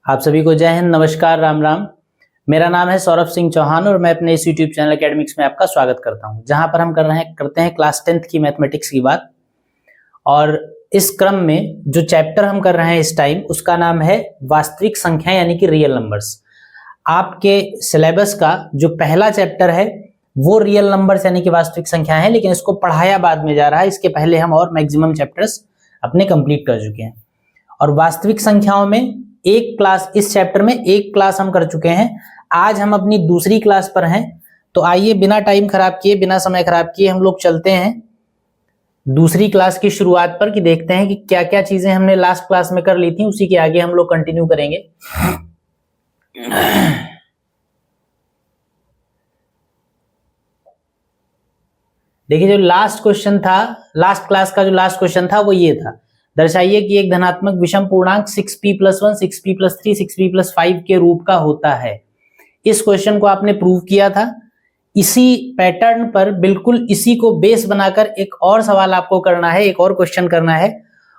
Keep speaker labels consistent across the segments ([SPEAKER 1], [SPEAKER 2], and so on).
[SPEAKER 1] आप सभी को जय हिंद, नमस्कार, राम राम। मेरा नाम है सौरभ सिंह चौहान और मैं अपने इस यूट्यूब चैनल एकेडमिक्स में आपका स्वागत करता हूं, जहां पर हम करते हैं क्लास 10th की मैथमेटिक्स की बात। और इस क्रम में जो चैप्टर हम कर रहे हैं इस टाइम, उसका नाम है वास्तविक संख्या यानी कि रियल नंबर्स। आपके सिलेबस का जो पहला चैप्टर है वो रियल नंबर्स यानी कि वास्तविक संख्या है, लेकिन इसको पढ़ाया बाद में जा रहा है। इसके पहले हम और मैक्सिमम चैप्टर्स अपने कंप्लीट कर चुके हैं। और वास्तविक संख्याओं में एक क्लास, इस चैप्टर में एक क्लास हम कर चुके हैं। आज हम अपनी दूसरी क्लास पर हैं, तो आइए बिना टाइम खराब किए, बिना समय खराब किए हम लोग चलते हैं दूसरी क्लास की शुरुआत पर, कि देखते हैं कि क्या क्या चीजें हमने लास्ट क्लास में कर ली थी, उसी के आगे हम लोग कंटिन्यू करेंगे। देखिए, जो लास्ट क्वेश्चन था, लास्ट क्लास का जो लास्ट क्वेश्चन था वो ये था, दर्शाइए कि एक धनात्मक विषम पूर्णांक 6p+1, 6p+3, 6p+5 के रूप का होता है। इस क्वेश्चन को आपने प्रूव किया था। इसी पैटर्न पर, बिल्कुल इसी को बेस बनाकर एक और सवाल आपको करना है, एक और क्वेश्चन करना है।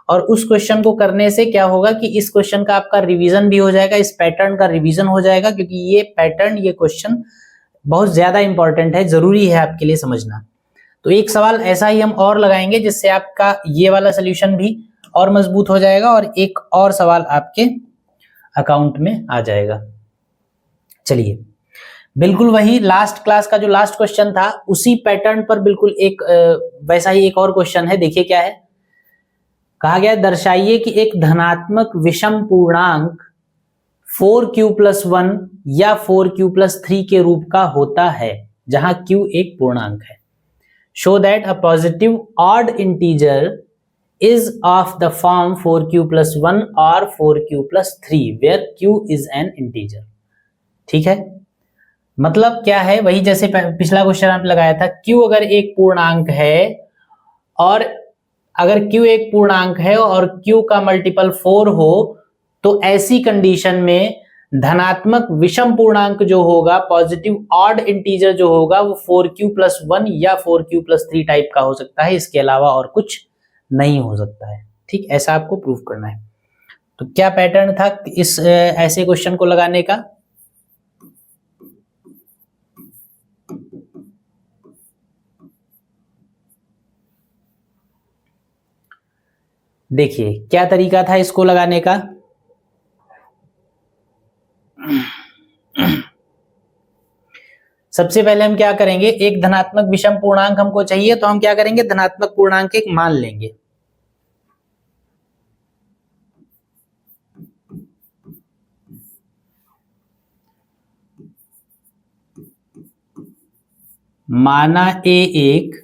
[SPEAKER 1] और उस क्वेश्चन को करने से क्या होगा कि इस क्वेश्चन का आपका रिवीजन भी हो जाएगा, इस पैटर्न का रिवीजन हो जाएगा, क्योंकि ये पैटर्न, ये क्वेश्चन बहुत ज्यादा इंपॉर्टेंट है, जरूरी है आपके लिए समझना। तो एक सवाल ऐसा ही हम और लगाएंगे जिससे आपका ये वाला सोल्यूशन भी और मजबूत हो जाएगा और एक और सवाल आपके अकाउंट में आ जाएगा। चलिए, बिल्कुल वही लास्ट क्लास का जो लास्ट क्वेश्चन था, उसी पैटर्न पर बिल्कुल एक वैसा ही एक और क्वेश्चन है। देखिए क्या है, कहा गया दर्शाइए कि एक धनात्मक विषम पूर्णांक 4q+1 या 4q+3 के रूप का होता है, जहां q एक पूर्णांक है। Show that a positive odd integer is of the form 4q+1 or 4q+3 where q is an integer। ठीक है, मतलब क्या है, वही जैसे पिछला क्वेश्चन आप लगाया था, q अगर एक पूर्णांक है और अगर q एक पूर्णांक है और q का मल्टीपल 4 हो, तो ऐसी कंडीशन में धनात्मक विषम पूर्णांक जो होगा, पॉजिटिव ऑड इंटीजर जो होगा, वो 4q+1 या 4q+3 टाइप का हो सकता है, इसके अलावा और कुछ नहीं हो सकता है। ठीक, ऐसा आपको प्रूफ करना है। तो क्या पैटर्न था इस ऐसे क्वेश्चन को लगाने का? देखिए क्या तरीका था इसको लगाने का। सबसे पहले हम क्या करेंगे, एक धनात्मक विषम पूर्णांक हमको चाहिए, तो हम क्या करेंगे, धनात्मक पूर्णांक एक मान लेंगे। माना ए एक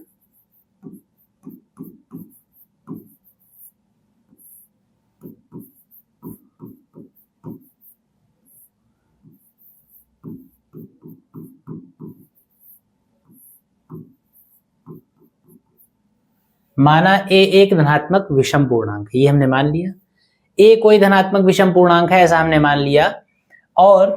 [SPEAKER 1] माना ए एक धनात्मक विषम पूर्णांक, ये हमने मान लिया। ए कोई धनात्मक विषम पूर्णांक है, ऐसा हमने मान लिया। और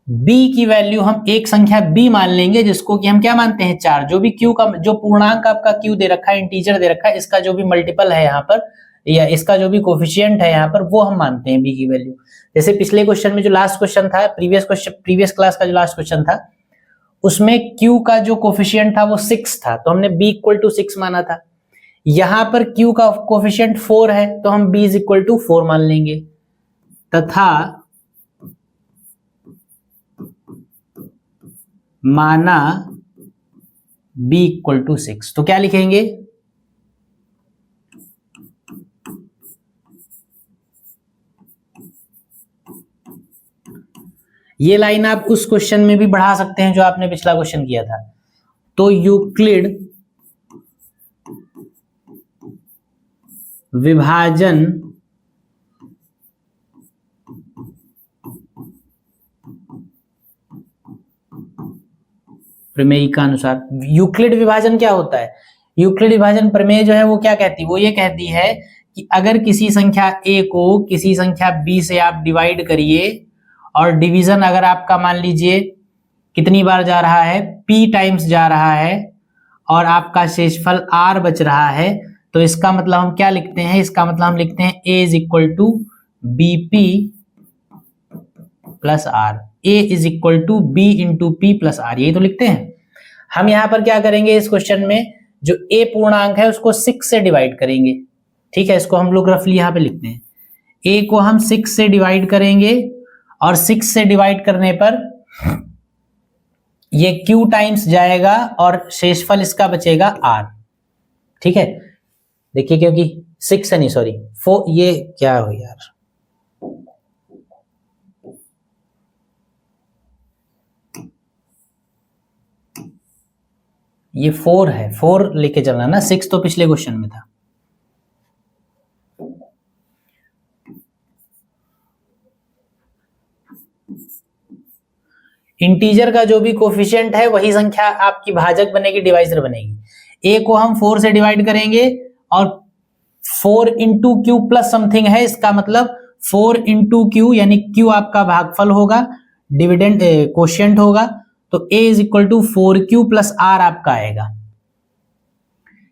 [SPEAKER 1] b की वैल्यू हम एक संख्या b मान लेंगे, जिसको कि हम क्या मानते हैं, 4। जो भी q का, जो पूर्णांक आपका q दे रखा है, इंटीजर दे रखा है, इसका जो भी मल्टीपल है यहाँ पर, या इसका जो भी कोफिशिएंट है यहाँ पर, वो हम मानते हैं b की वैल्यू। जैसे पिछले क्वेश्चन में जो लास्ट क्वेश्चन था, प्रीवियस क्लास का जो लास्ट क्वेश्चन था, उसमें q का जो कोफिशिएंट था वो 6 था, तो हमने b = 6 माना था। यहां पर q का कोफिशिएंट 4 है, तो हम b = 4 मान लेंगे, तथा माना b = 6। तो क्या लिखेंगे, ये लाइन आप उस क्वेश्चन में भी बढ़ा सकते हैं जो आपने पिछला क्वेश्चन किया था। तो यूक्लिड विभाजन प्रमेय का अनुसार, यूक्लिड विभाजन क्या होता है, यूक्लिड विभाजन प्रमेय जो है वो क्या कहती है, वो ये कहती है कि अगर किसी संख्या a को किसी संख्या b से आप डिवाइड करिए, और डिवीजन अगर आपका मान लीजिए कितनी बार जा रहा है, p टाइम्स जा रहा है, और आपका शेषफल r बच रहा है, तो इसका मतलब हम क्या लिखते हैं, इसका मतलब हम लिखते हैं a = BP plus R, A is equal to B into P plus R, यही तो लिखते हैं हम। यहां पर क्या करेंगे इस क्वेश्चन में, जो ए पूर्णांक है उसको 6 से डिवाइड करेंगे, ठीक है, इसको हम लोग रफली यहां पे लिखते हैं, ए को हम 6 से डिवाइड करेंगे और 6 से डिवाइड करने पर ये q टाइम्स जाएगा और शेषफल इसका बचेगा r, ठीक है। देखिए क्योंकि 6 है नहीं सॉरी 4, ये क्या हो यार, ये 4 है, 4 लेके चलना ना, 6 तो पिछले क्वेश्चन में था। इंटीजर का जो भी कोफिशिएंट है वही संख्या आपकी भाजक बनेगी, डिवाइजर बनेगी। ए को हम 4 से डिवाइड करेंगे और 4 इंटू क्यू प्लस समथिंग है, इसका मतलब 4 इंटू क्यू, यानी क्यू आपका भागफल होगा, डिविडेंड कोशिएंट होगा, तो a is equal to 4q plus r आपका आएगा।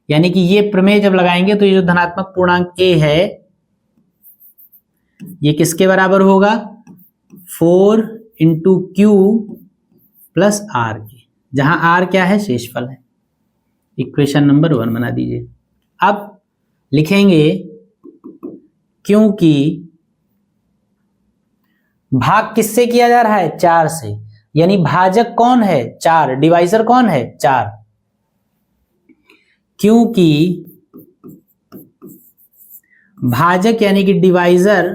[SPEAKER 1] यानी कि ये प्रमेय जब लगाएंगे तो ये जो धनात्मक पूर्णांक ए है ये किसके बराबर होगा, 4 इंटू क्यू प्लस आर के, जहां आर क्या है, शेषफल है। इक्वेशन नंबर 1 बना दीजिए। अब लिखेंगे क्योंकि भाग किससे किया जा रहा है, 4 से, यानी भाजक कौन है, 4, डिवाइजर कौन है, 4। क्योंकि भाजक यानी कि डिवाइजर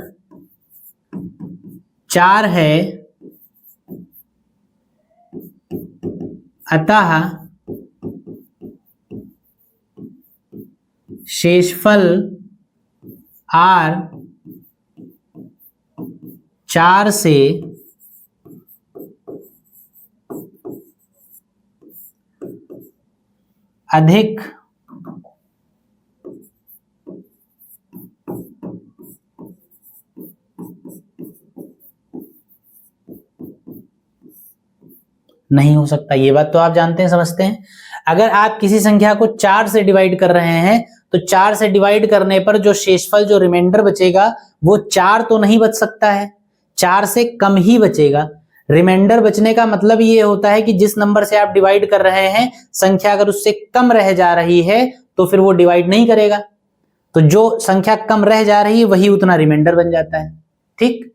[SPEAKER 1] 4 है, अतः शेषफल r 4 से अधिक नहीं हो सकता। ये बात तो आप जानते हैं, समझते हैं। अगर आप किसी संख्या को 4 से डिवाइड कर रहे हैं तो 4 से डिवाइड करने पर जो शेषफल, जो रिमाइंडर बचेगा वो 4 तो नहीं बच सकता है, 4 से कम ही बचेगा। रिमाइंडर बचने का मतलब ये होता है कि जिस नंबर से आप डिवाइड कर रहे हैं संख्या अगर उससे कम रह जा रही है तो फिर वो डिवाइड नहीं करेगा, तो जो संख्या कम रह जा रही है वही उतना रिमाइंडर बन जाता है, ठीक।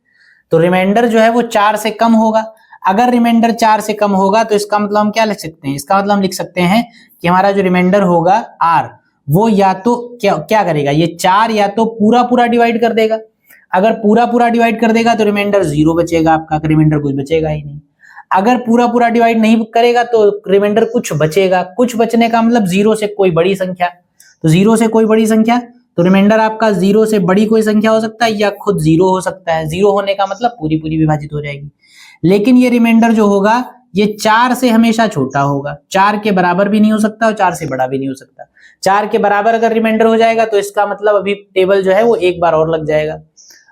[SPEAKER 1] तो रिमाइंडर जो है वो 4 से कम होगा। अगर रिमाइंडर 4 से कम होगा तो इसका मतलब हम क्या लिख सकते हैं, इसका मतलब हम लिख सकते हैं कि हमारा जो रिमाइंडर होगा r, वो या तो क्या करेगा, ये 4 या तो पूरा पूरा डिवाइड कर देगा। अगर पूरा पूरा डिवाइड कर देगा तो रिमाइंडर 0 बचेगा आपका, रिमाइंडर कुछ बचेगा ही नहीं। अगर पूरा पूरा डिवाइड नहीं करेगा तो रिमाइंडर कुछ बचेगा, कुछ बचने का मतलब 0 से कोई बड़ी संख्या, तो 0 से कोई बड़ी संख्या, तो रिमाइंडर आपका 0 से बड़ी कोई संख्या हो सकता है या खुद 0 हो सकता है। 0 होने का मतलब पूरी पूरी विभाजित हो जाएगी। लेकिन ये रिमाइंडर जो होगा ये 4 से हमेशा छोटा होगा, 4 के बराबर भी नहीं हो सकता और 4 से बड़ा भी नहीं हो सकता। 4 के बराबर अगर रिमाइंडर हो जाएगा तो इसका मतलब अभी टेबल जो है वो एक बार और लग जाएगा।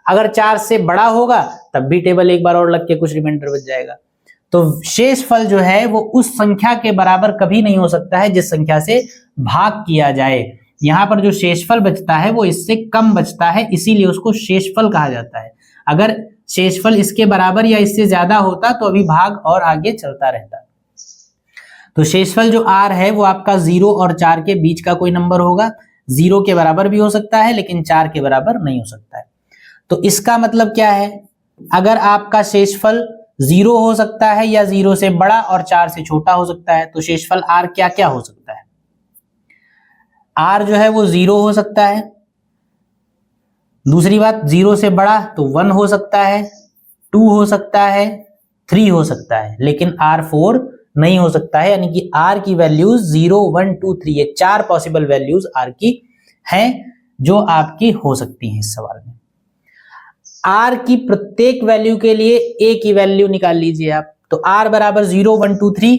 [SPEAKER 1] अगर 4 से बड़ा होगा तब भी टेबल एक बार और लग के कुछ रिमाइंडर बच जाएगा। तो शेषफल जो है वो उस संख्या के बराबर कभी नहीं हो सकता है जिस संख्या से भाग किया जाए। यहां पर जो शेषफल बचता है वो इससे कम बचता है, इसीलिए उसको शेषफल कहा जाता है। अगर शेषफल इसके बराबर या इससे ज्यादा होता तो अभी भाग और आगे चलता रहता। तो शेषफल जो r है वो आपका 0 और 4 के बीच का कोई नंबर होगा, 0 के बराबर भी हो सकता है लेकिन 4 के बराबर नहीं हो सकता है। तो इसका मतलब क्या है, अगर आपका शेषफल 0 हो सकता है या 0 से बड़ा और 4 से छोटा हो सकता है, तो शेषफल r क्या क्या हो सकता है, r जो है वो 0 हो सकता है। दूसरी बात, 0 से बड़ा तो 1 हो सकता है, 2 हो सकता है, 3 हो सकता है, लेकिन r4 नहीं हो सकता है। यानी कि r की वैल्यूज 0, 1, 2, 3 ये 4 पॉसिबल वैल्यूज r की हैं जो आपकी हो सकती हैं इस सवाल में। r की प्रत्येक वैल्यू के लिए a की वैल्यू निकाल लीजिए आप। तो r बराबर 0, 1, 2, 3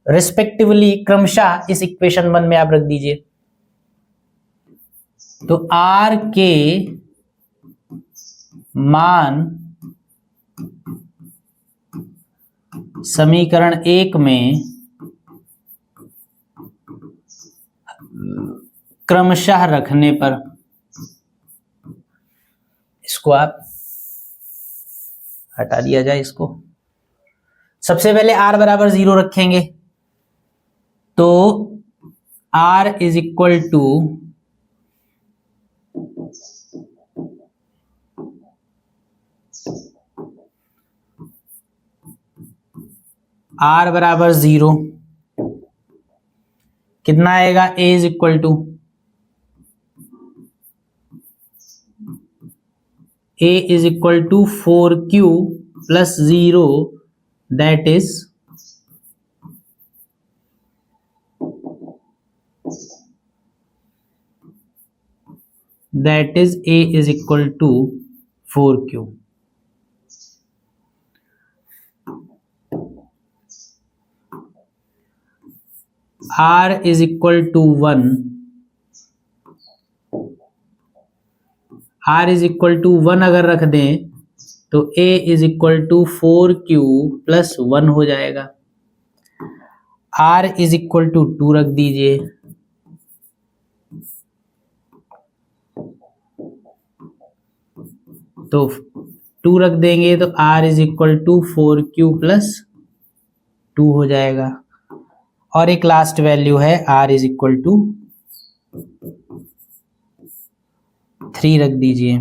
[SPEAKER 1] रिस्पेक्टिवली क्रमशः इस इक्वेशन 1 में आप रख दीजिए। तो r के मान समीकरण 1 में क्रमशः रखने पर इसको आप हटा दिया जाए इसको। सबसे पहले r बराबर 0 रखेंगे, तो r is equal to r बराबर 0, कितना आएगा, a is equal to a is equal to 4q plus 0, that is a is equal to 4q। r is equal to 1, r is equal to 1 अगर रख दें तो a is equal to 4q plus 1 हो जाएगा। r is equal to 2 रख दीजिए, तो 2 रख देंगे तो r is equal to 4q plus 2 हो जाएगा। और एक लास्ट वैल्यू है r इज इक्वल टू 3 रख दीजिए,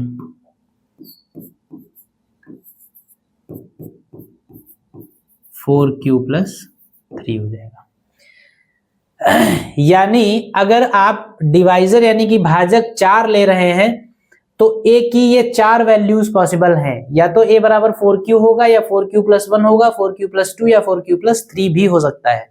[SPEAKER 1] फोर क्यू प्लस 3 हो जाएगा। यानी अगर आप डिवाइजर यानी कि भाजक 4 ले रहे हैं तो a की ये 4 वैल्यूज पॉसिबल हैं, या तो a बराबर 4q होगा, या 4q प्लस 1 होगा, 4q प्लस 2 या 4q प्लस 3 भी हो सकता है।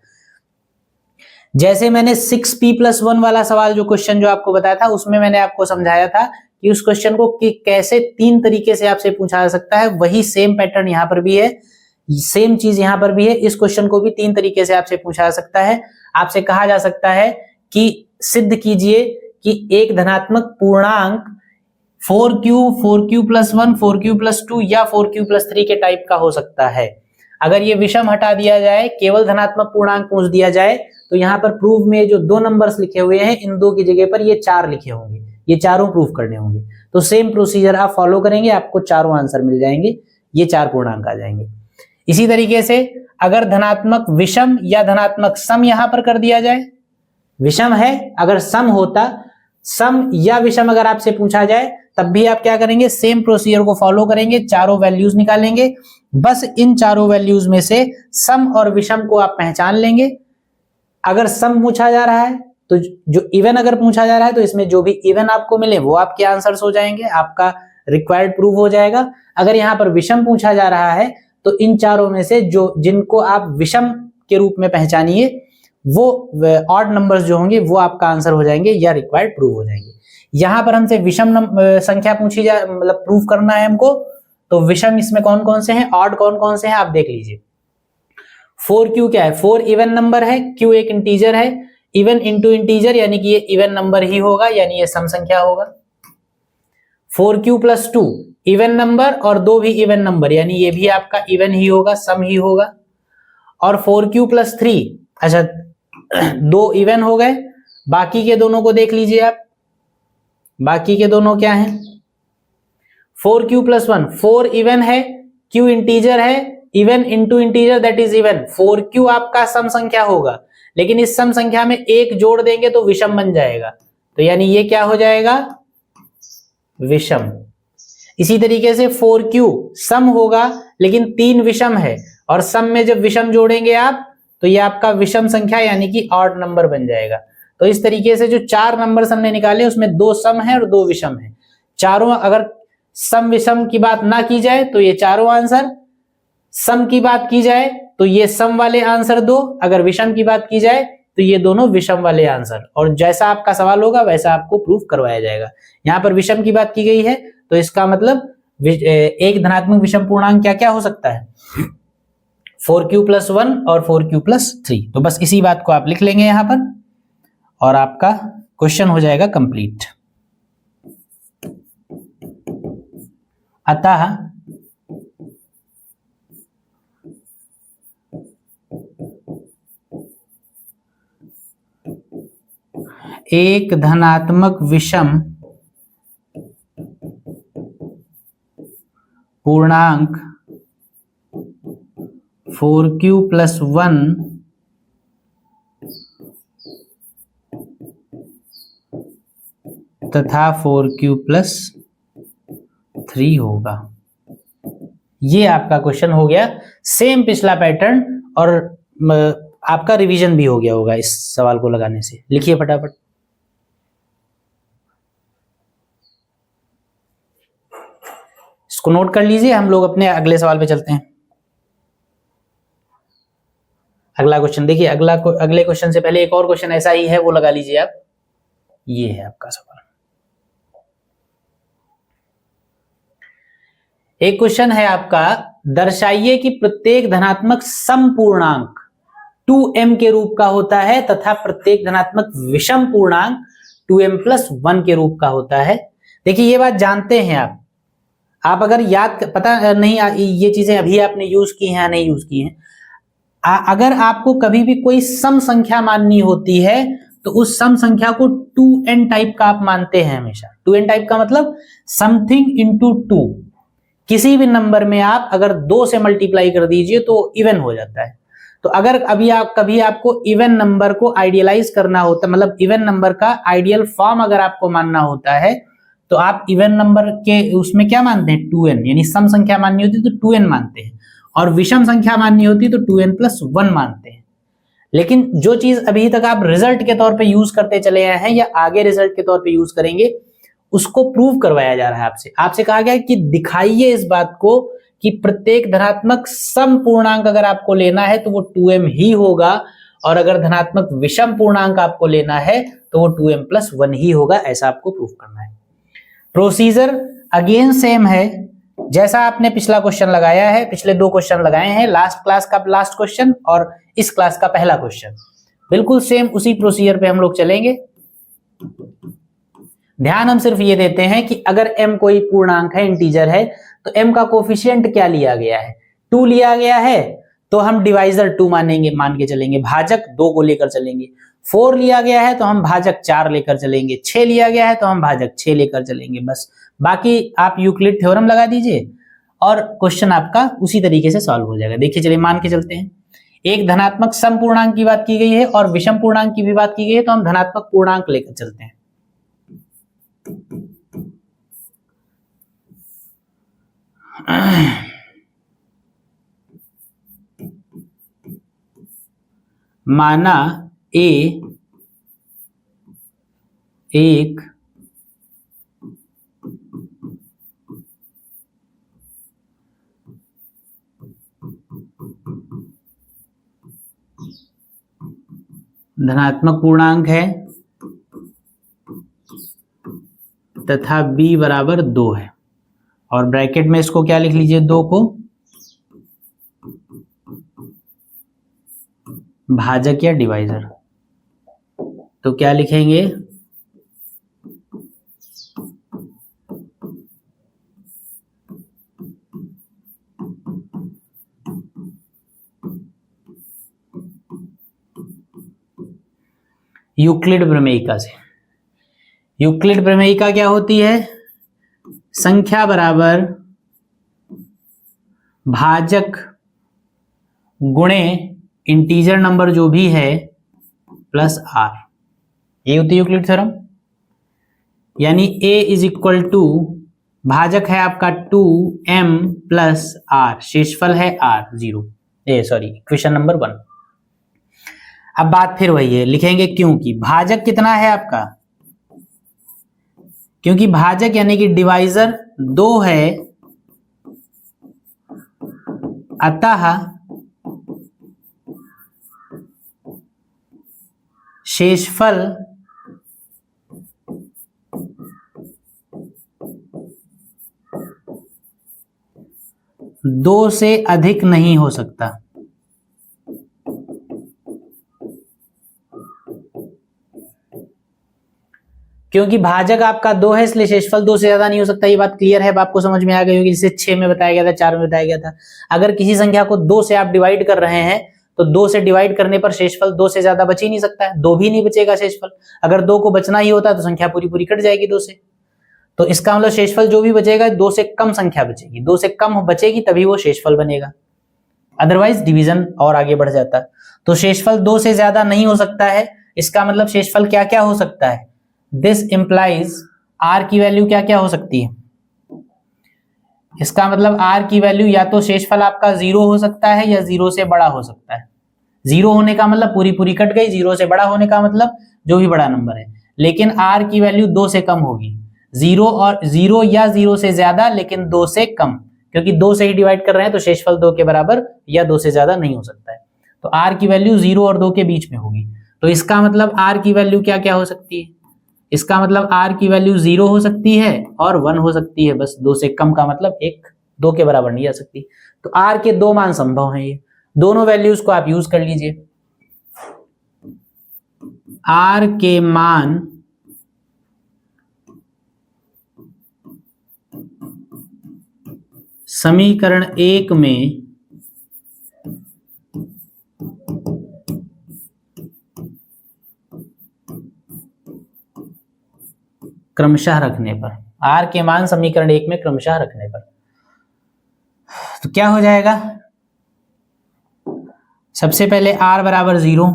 [SPEAKER 1] जैसे मैंने 6p प्लस 1 वाला सवाल जो क्वेश्चन जो आपको बताया था, उसमें मैंने आपको समझाया था कि उस क्वेश्चन को कि कैसे 3 तरीके से आपसे पूछा जा सकता है, वही सेम पैटर्न यहाँ पर भी है, सेम चीज यहाँ पर भी है। इस क्वेश्चन को भी 3 तरीके से आपसे पूछा जा सकता है। आपसे कहा जा सकता है कि सिद्ध कीजिए कि एक धनात्मक पूर्णांक 4q प्लस 1, 4q प्लस 2 या 4q प्लस 3 के टाइप का हो सकता है। अगर ये विषम हटा दिया जाए, केवल धनात्मक पूर्णांक पूछ दिया जाए, तो यहाँ पर प्रूफ में जो 2 नंबर्स लिखे हुए हैं, इन 2 की जगह पर ये 4 लिखे होंगे, ये चारों प्रूफ करने होंगे। तो सेम प्रोसीजर आप फॉलो करेंगे, आपको चारों आंसर मिल जाएंगे, ये 4 पूर्णांक आ जाएंगे। इसी तरीके से अगर धनात्मक विषम या धनात्मक सम यहां पर कर दिया जाए, विषम है, अगर सम होता, सम या विषम अगर आपसे पूछा जाए, तब भी आप क्या करेंगे, सेम प्रोसीजर को फॉलो करेंगे, चारों वैल्यूज निकालेंगे। बस इन चारों वैल्यूज में से सम और विषम को आप पहचान लेंगे। अगर सम पूछा जा रहा है तो जो इवन अगर पूछा जा रहा है तो इसमें जो भी इवन आपको मिले वो आपके आंसर्स हो जाएंगे, आपका रिक्वायर्ड प्रूफ हो जाएगा। अगर यहाँ पर विषम पूछा जा रहा है तो इन चारों में से जो जिनको आप विषम के रूप में पहचानिए, वो ऑड नंबर्स जो होंगे वो आपका आंसर हो जाएंगे या रिक्वायर्ड प्रूफ हो जाएंगे। यहाँ पर हमसे विषम संख्या पूछी जाए, मतलब प्रूफ करना है हमको, तो विषम इसमें कौन कौन से हैं, ऑड कौन कौन से हैं, आप देख लीजिए। 4q क्या है, 4 इवन नंबर है, q एक इंटीजर है, इवन इंटू इंटीजर यानी कि ये इवन नंबर ही होगा, यानी ये सम संख्या होगा। 4q प्लस 2 इवन नंबर और 2 भी इवन नंबर, यानी ये भी आपका इवन ही होगा, सम ही होगा। और 4q प्लस 3, अच्छा 2 इवन हो गए, बाकी के दोनों को देख लीजिए आप, बाकी के दोनों क्या हैं, 4q प्लस 1 4 इवन है, q इंटीजर है, even into integer that is even. 4q आपका सम संख्या होगा, लेकिन इस सम संख्या में 1 जोड़ देंगे तो विषम बन जाएगा, तो यानी ये क्या हो जाएगा, विषम। इसी तरीके से 4q सम होगा लेकिन 3 विषम है, और सम में जब विषम जोड़ेंगे आप तो ये आपका विषम संख्या यानी कि ऑड नंबर बन जाएगा। तो इस तरीके से जो 4 नंबर हमने निकाले उसमें 2 सम है और 2 विषम है। चारों अगर सम विषम की बात ना की जाए तो ये चारों आंसर, सम की बात की जाए तो ये सम वाले आंसर 2, अगर विषम की बात की जाए तो ये दोनों विषम वाले आंसर, और जैसा आपका सवाल होगा वैसा आपको प्रूफ करवाया जाएगा। यहाँ पर विषम की बात की गई है तो इसका मतलब एक धनात्मक विषम पूर्णांक क्या क्या हो सकता है, 4q प्लस 1 और 4q प्लस 3। तो बस इसी बात को आप लिख लेंगे यहाँ पर और आपका क्वेश्चन हो जाएगा कंप्लीट। अतः एक धनात्मक विषम पूर्णांक 4q प्लस 1 तथा 4q प्लस 3 होगा। ये आपका क्वेश्चन हो गया, सेम पिछला पैटर्न, और आपका रिवीजन भी हो गया होगा इस सवाल को लगाने से। लिखिए फटाफट। इसको नोट कर लीजिए, हम लोग अपने अगले सवाल पे चलते हैं। अगला क्वेश्चन देखिए, अगले क्वेश्चन से पहले एक और क्वेश्चन ऐसा ही है, वो लगा लीजिए आप। ये है आपका सवाल। एक क्वेश्चन है आपका, दर्शाइए कि प्रत्येक धनात्मक समपूर्णांक 2m के रूप का होता है तथा प्रत्येक धनात्मक विषम पूर्णांक 2m प्लस 1 के रूप का होता है। देखिए ये बात जानते हैं आप अगर याद पता नहीं ये चीजें अभी आपने यूज की हैं या नहीं यूज की हैं, अगर आपको कभी भी कोई सम संख्या माननी होती है तो उस सम संख्या को 2n टाइप का आप मानते हैं हमेशा। 2n टाइप का मतलब समथिंग इंटू 2। किसी भी नंबर में आप अगर 2 से मल्टीप्लाई कर दीजिए तो इवन हो जाता है। तो अगर कभी आपको इवन नंबर को आइडियलाइज करना होता है, मतलब इवन नंबर का आइडियल फॉर्म अगर आपको मानना होता है, तो आप इवन नंबर के उसमें क्या मानते हैं, 2n, यानी सम संख्या माननी होती है तो 2n मानते हैं, और विषम संख्या माननी होती है तो 2n प्लस 1 मानते हैं। लेकिन जो चीज अभी तक आप रिजल्ट के तौर पे यूज करते चले आए हैं या आगे रिजल्ट के तौर पे यूज करेंगे, उसको प्रूव करवाया जा रहा है आपसे कहा गया है कि दिखाइए इस बात को कि प्रत्येक धनात्मक सम पूर्णांक अगर आपको लेना है तो वो 2m ही होगा, और अगर धनात्मक विषम पूर्णांक आपको लेना है तो वो 2m प्लस 1 ही होगा। ऐसा आपको प्रूव करना है। प्रोसीजर अगेन सेम है, जैसा आपने पिछला क्वेश्चन लगाया है, पिछले 2 क्वेश्चन लगाए हैं, लास्ट क्लास का लास्ट क्वेश्चन और इस क्लास का पहला क्वेश्चन, बिल्कुल सेम उसी प्रोसीजर पे हम लोग चलेंगे। ध्यान हम सिर्फ ये देते हैं कि अगर m कोई पूर्णांक है, इंटीजर है, तो m का कोफिशिएंट क्या लिया गया है, 2 लिया गया है, तो हम डिवाइजर 2 मान के चलेंगे, भाजक 2 को लेकर चलेंगे। 4 लिया गया है तो हम भाजक 4 लेकर चलेंगे, 6 लिया गया है तो हम भाजक 6 लेकर चलेंगे। बस बाकी आप यूक्लिड थ्योरम लगा दीजिए और क्वेश्चन आपका उसी तरीके से सॉल्व हो जाएगा। देखिए चलिए मान के चलते हैं, एक धनात्मक सम पूर्णांक की बात की गई है और विषम पूर्णांक की भी बात की गई है, तो हम धनात्मक पूर्णांक लेकर चलते हैं। माना a एक धनात्मक पूर्णांक है तथा b बराबर 2 है, और ब्रैकेट में इसको क्या लिख लीजिए, 2 को भाजक या डिवाइजर। तो क्या लिखेंगे, यूक्लिड प्रमेयिका से। यूक्लिड प्रमेयिका क्या होती है, संख्या बराबर भाजक गुणे इंटीजर नंबर जो भी है प्लस r, ये होती है यूक्लिड थ्योरम। यानी a इज इक्वल टू, भाजक है आपका 2m प्लस r, शेषफल है r 0, इक्वेशन नंबर 1। अब बात फिर वही है, लिखेंगे क्योंकि भाजक कितना है आपका, क्योंकि भाजक यानी कि डिवाइजर 2 है, अतः शेषफल दो से अधिक नहीं हो सकता। क्योंकि भाजक आपका 2 है इसलिए शेषफल 2 से ज्यादा नहीं हो सकता। ये बात क्लियर है, आपको समझ में आ गई होगी, जिसे 6 में बताया गया था, 4 में बताया गया था। अगर किसी संख्या को 2 से आप डिवाइड कर रहे हैं तो 2 से डिवाइड करने पर शेषफल 2 से ज्यादा बच ही नहीं सकता है, 2 भी नहीं बचेगा शेषफल। अगर 2 को बचना ही होता तो संख्या पूरी पूरी कट जाएगी 2 से। तो इसका मतलब शेषफल जो भी बचेगा 2 से कम संख्या बचेगी, 2 से कम बचेगी तभी वो शेषफल बनेगा। अदरवाइज डिवीजन और आगे बढ़ जाता। तो शेषफल 2 से ज्यादा नहीं हो सकता है। इसका मतलब शेषफल क्या क्या हो सकता है? दिस इंप्लाइज आर की वैल्यू क्या क्या हो सकती है? इसका मतलब आर की वैल्यू या तो शेषफल आपका 0 हो सकता है या 0 से बड़ा हो सकता है। 0 होने का मतलब पूरी पूरी कट गई, 0 से बड़ा होने का मतलब जो भी बड़ा नंबर है। लेकिन आर की वैल्यू 2 से कम होगी। 0 या 0 से ज्यादा लेकिन 2 से कम, क्योंकि 2 से ही डिवाइड कर रहे हैं तो शेषफल 2 के बराबर या 2 से ज्यादा नहीं हो सकता है। तो आर की वैल्यू 0 और 2 के बीच में होगी। तो इसका मतलब आर की वैल्यू क्या क्या हो सकती है? इसका मतलब आर की वैल्यू 0 हो सकती है और 1 हो सकती है, बस 2 से कम का मतलब 1 2 के बराबर नहीं आ सकती। तो आर के 2 मान संभव हैं, ये दोनों वैल्यूज को आप यूज कर लीजिए। आर के मान समीकरण 1 में क्रमशः रखने पर, आर के मान समीकरण 1 में क्रमशः रखने पर तो क्या हो जाएगा? सबसे पहले आर बराबर 0,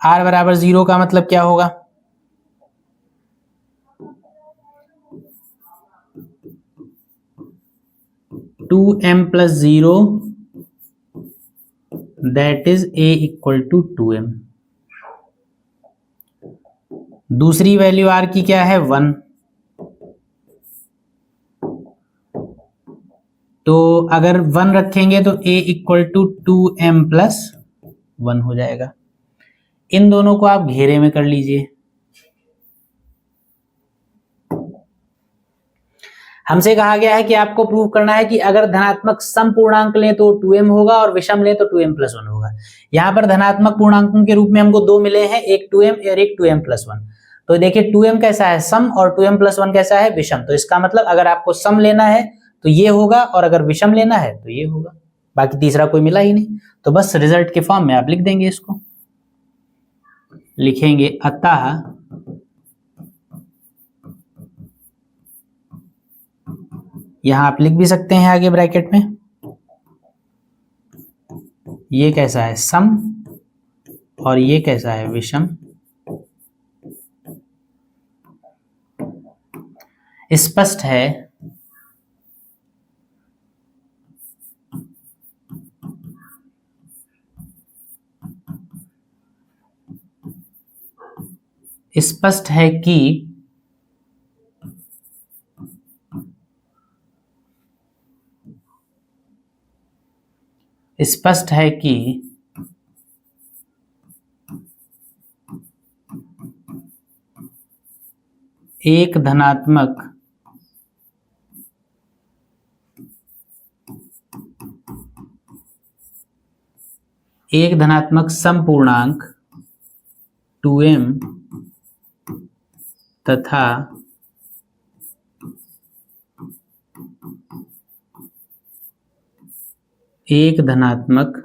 [SPEAKER 1] आर बराबर 0 का मतलब क्या होगा? Two M plus 0 that is A equal to 2m। दूसरी वैल्यू आर की क्या है? 1। तो अगर 1 रखेंगे तो a equal to 2m plus 1 हो जाएगा। इन दोनों को आप घेरे में कर लीजिए। हमसे कहा गया है कि आपको प्रूव करना है कि अगर धनात्मक सम पूर्णांक लें तो 2m होगा और विषम लें तो 2m प्लस 1 होगा। यहां पर धनात्मक पूर्णांकों के रूप में हमको 2 मिले हैं, एक 2m और एक 2m प्लस 1। तो देखिए 2m कैसा है? सम, और 2m प्लस 1 कैसा है? विषम। तो इसका मतलब अगर आपको सम लेना है तो ये होगा और अगर विषम लेना है तो ये होगा, बाकी तीसरा कोई मिला ही नहीं। तो बस रिजल्ट के फॉर्म में आप लिख देंगे, इसको लिखेंगे अतः यहां आप लिख भी सकते हैं आगे ब्रैकेट में, ये कैसा है? सम और ये कैसा है? विषम। स्पष्ट है स्पष्ट है कि स्पष्ट है कि एक धनात्मक समपूर्णांक 2m तथा एक धनात्मक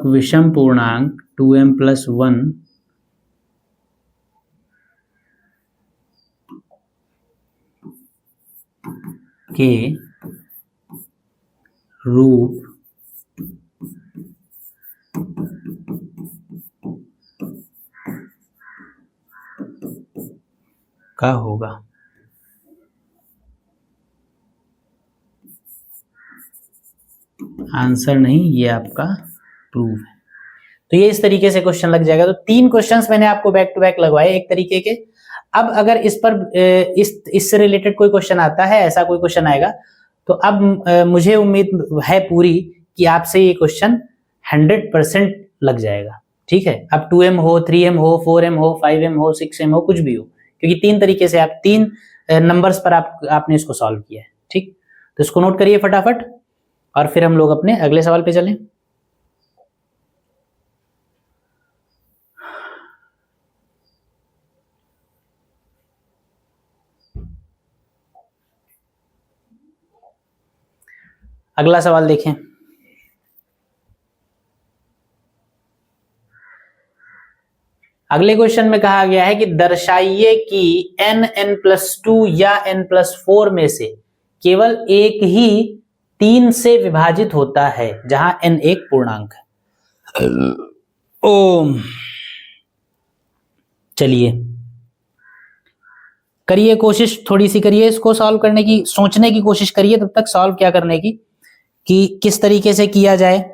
[SPEAKER 1] विषम पूर्णांक 2m प्लस 1 के रूप का होगा। आंसर नहीं, ये आपका प्रूफ है। तो ये इस तरीके से क्वेश्चन लग जाएगा। तो 3 क्वेश्चंस मैंने आपको बैक टू बैक लगवाए एक तरीके के। अब अगर इस पर इससे रिलेटेड कोई क्वेश्चन आता है, ऐसा कोई क्वेश्चन आएगा, तो अब मुझे उम्मीद है पूरी कि आपसे ये क्वेश्चन 100% लग जाएगा। ठीक है, अब 2m हो, 3m हो, 4m हो, 5m हो, 6m हो, कुछ भी हो, क्योंकि 3 तरीके से आप 3 नंबर्स पर आपने इसको सॉल्व किया है। ठीक, तो इसको नोट करिए फटाफट और फिर हम लोग अपने अगले सवाल पे चलें। अगला सवाल देखें। अगले क्वेश्चन में कहा गया है कि दर्शाइए कि n+2 या n+4 में से केवल एक ही 3 से विभाजित होता है जहां n एक पूर्णांक है। ओम, चलिए करिए कोशिश, थोड़ी सी करिए इसको सॉल्व करने की, सोचने की कोशिश करिए तब तक सॉल्व क्या करने की, कि किस तरीके से किया जाए।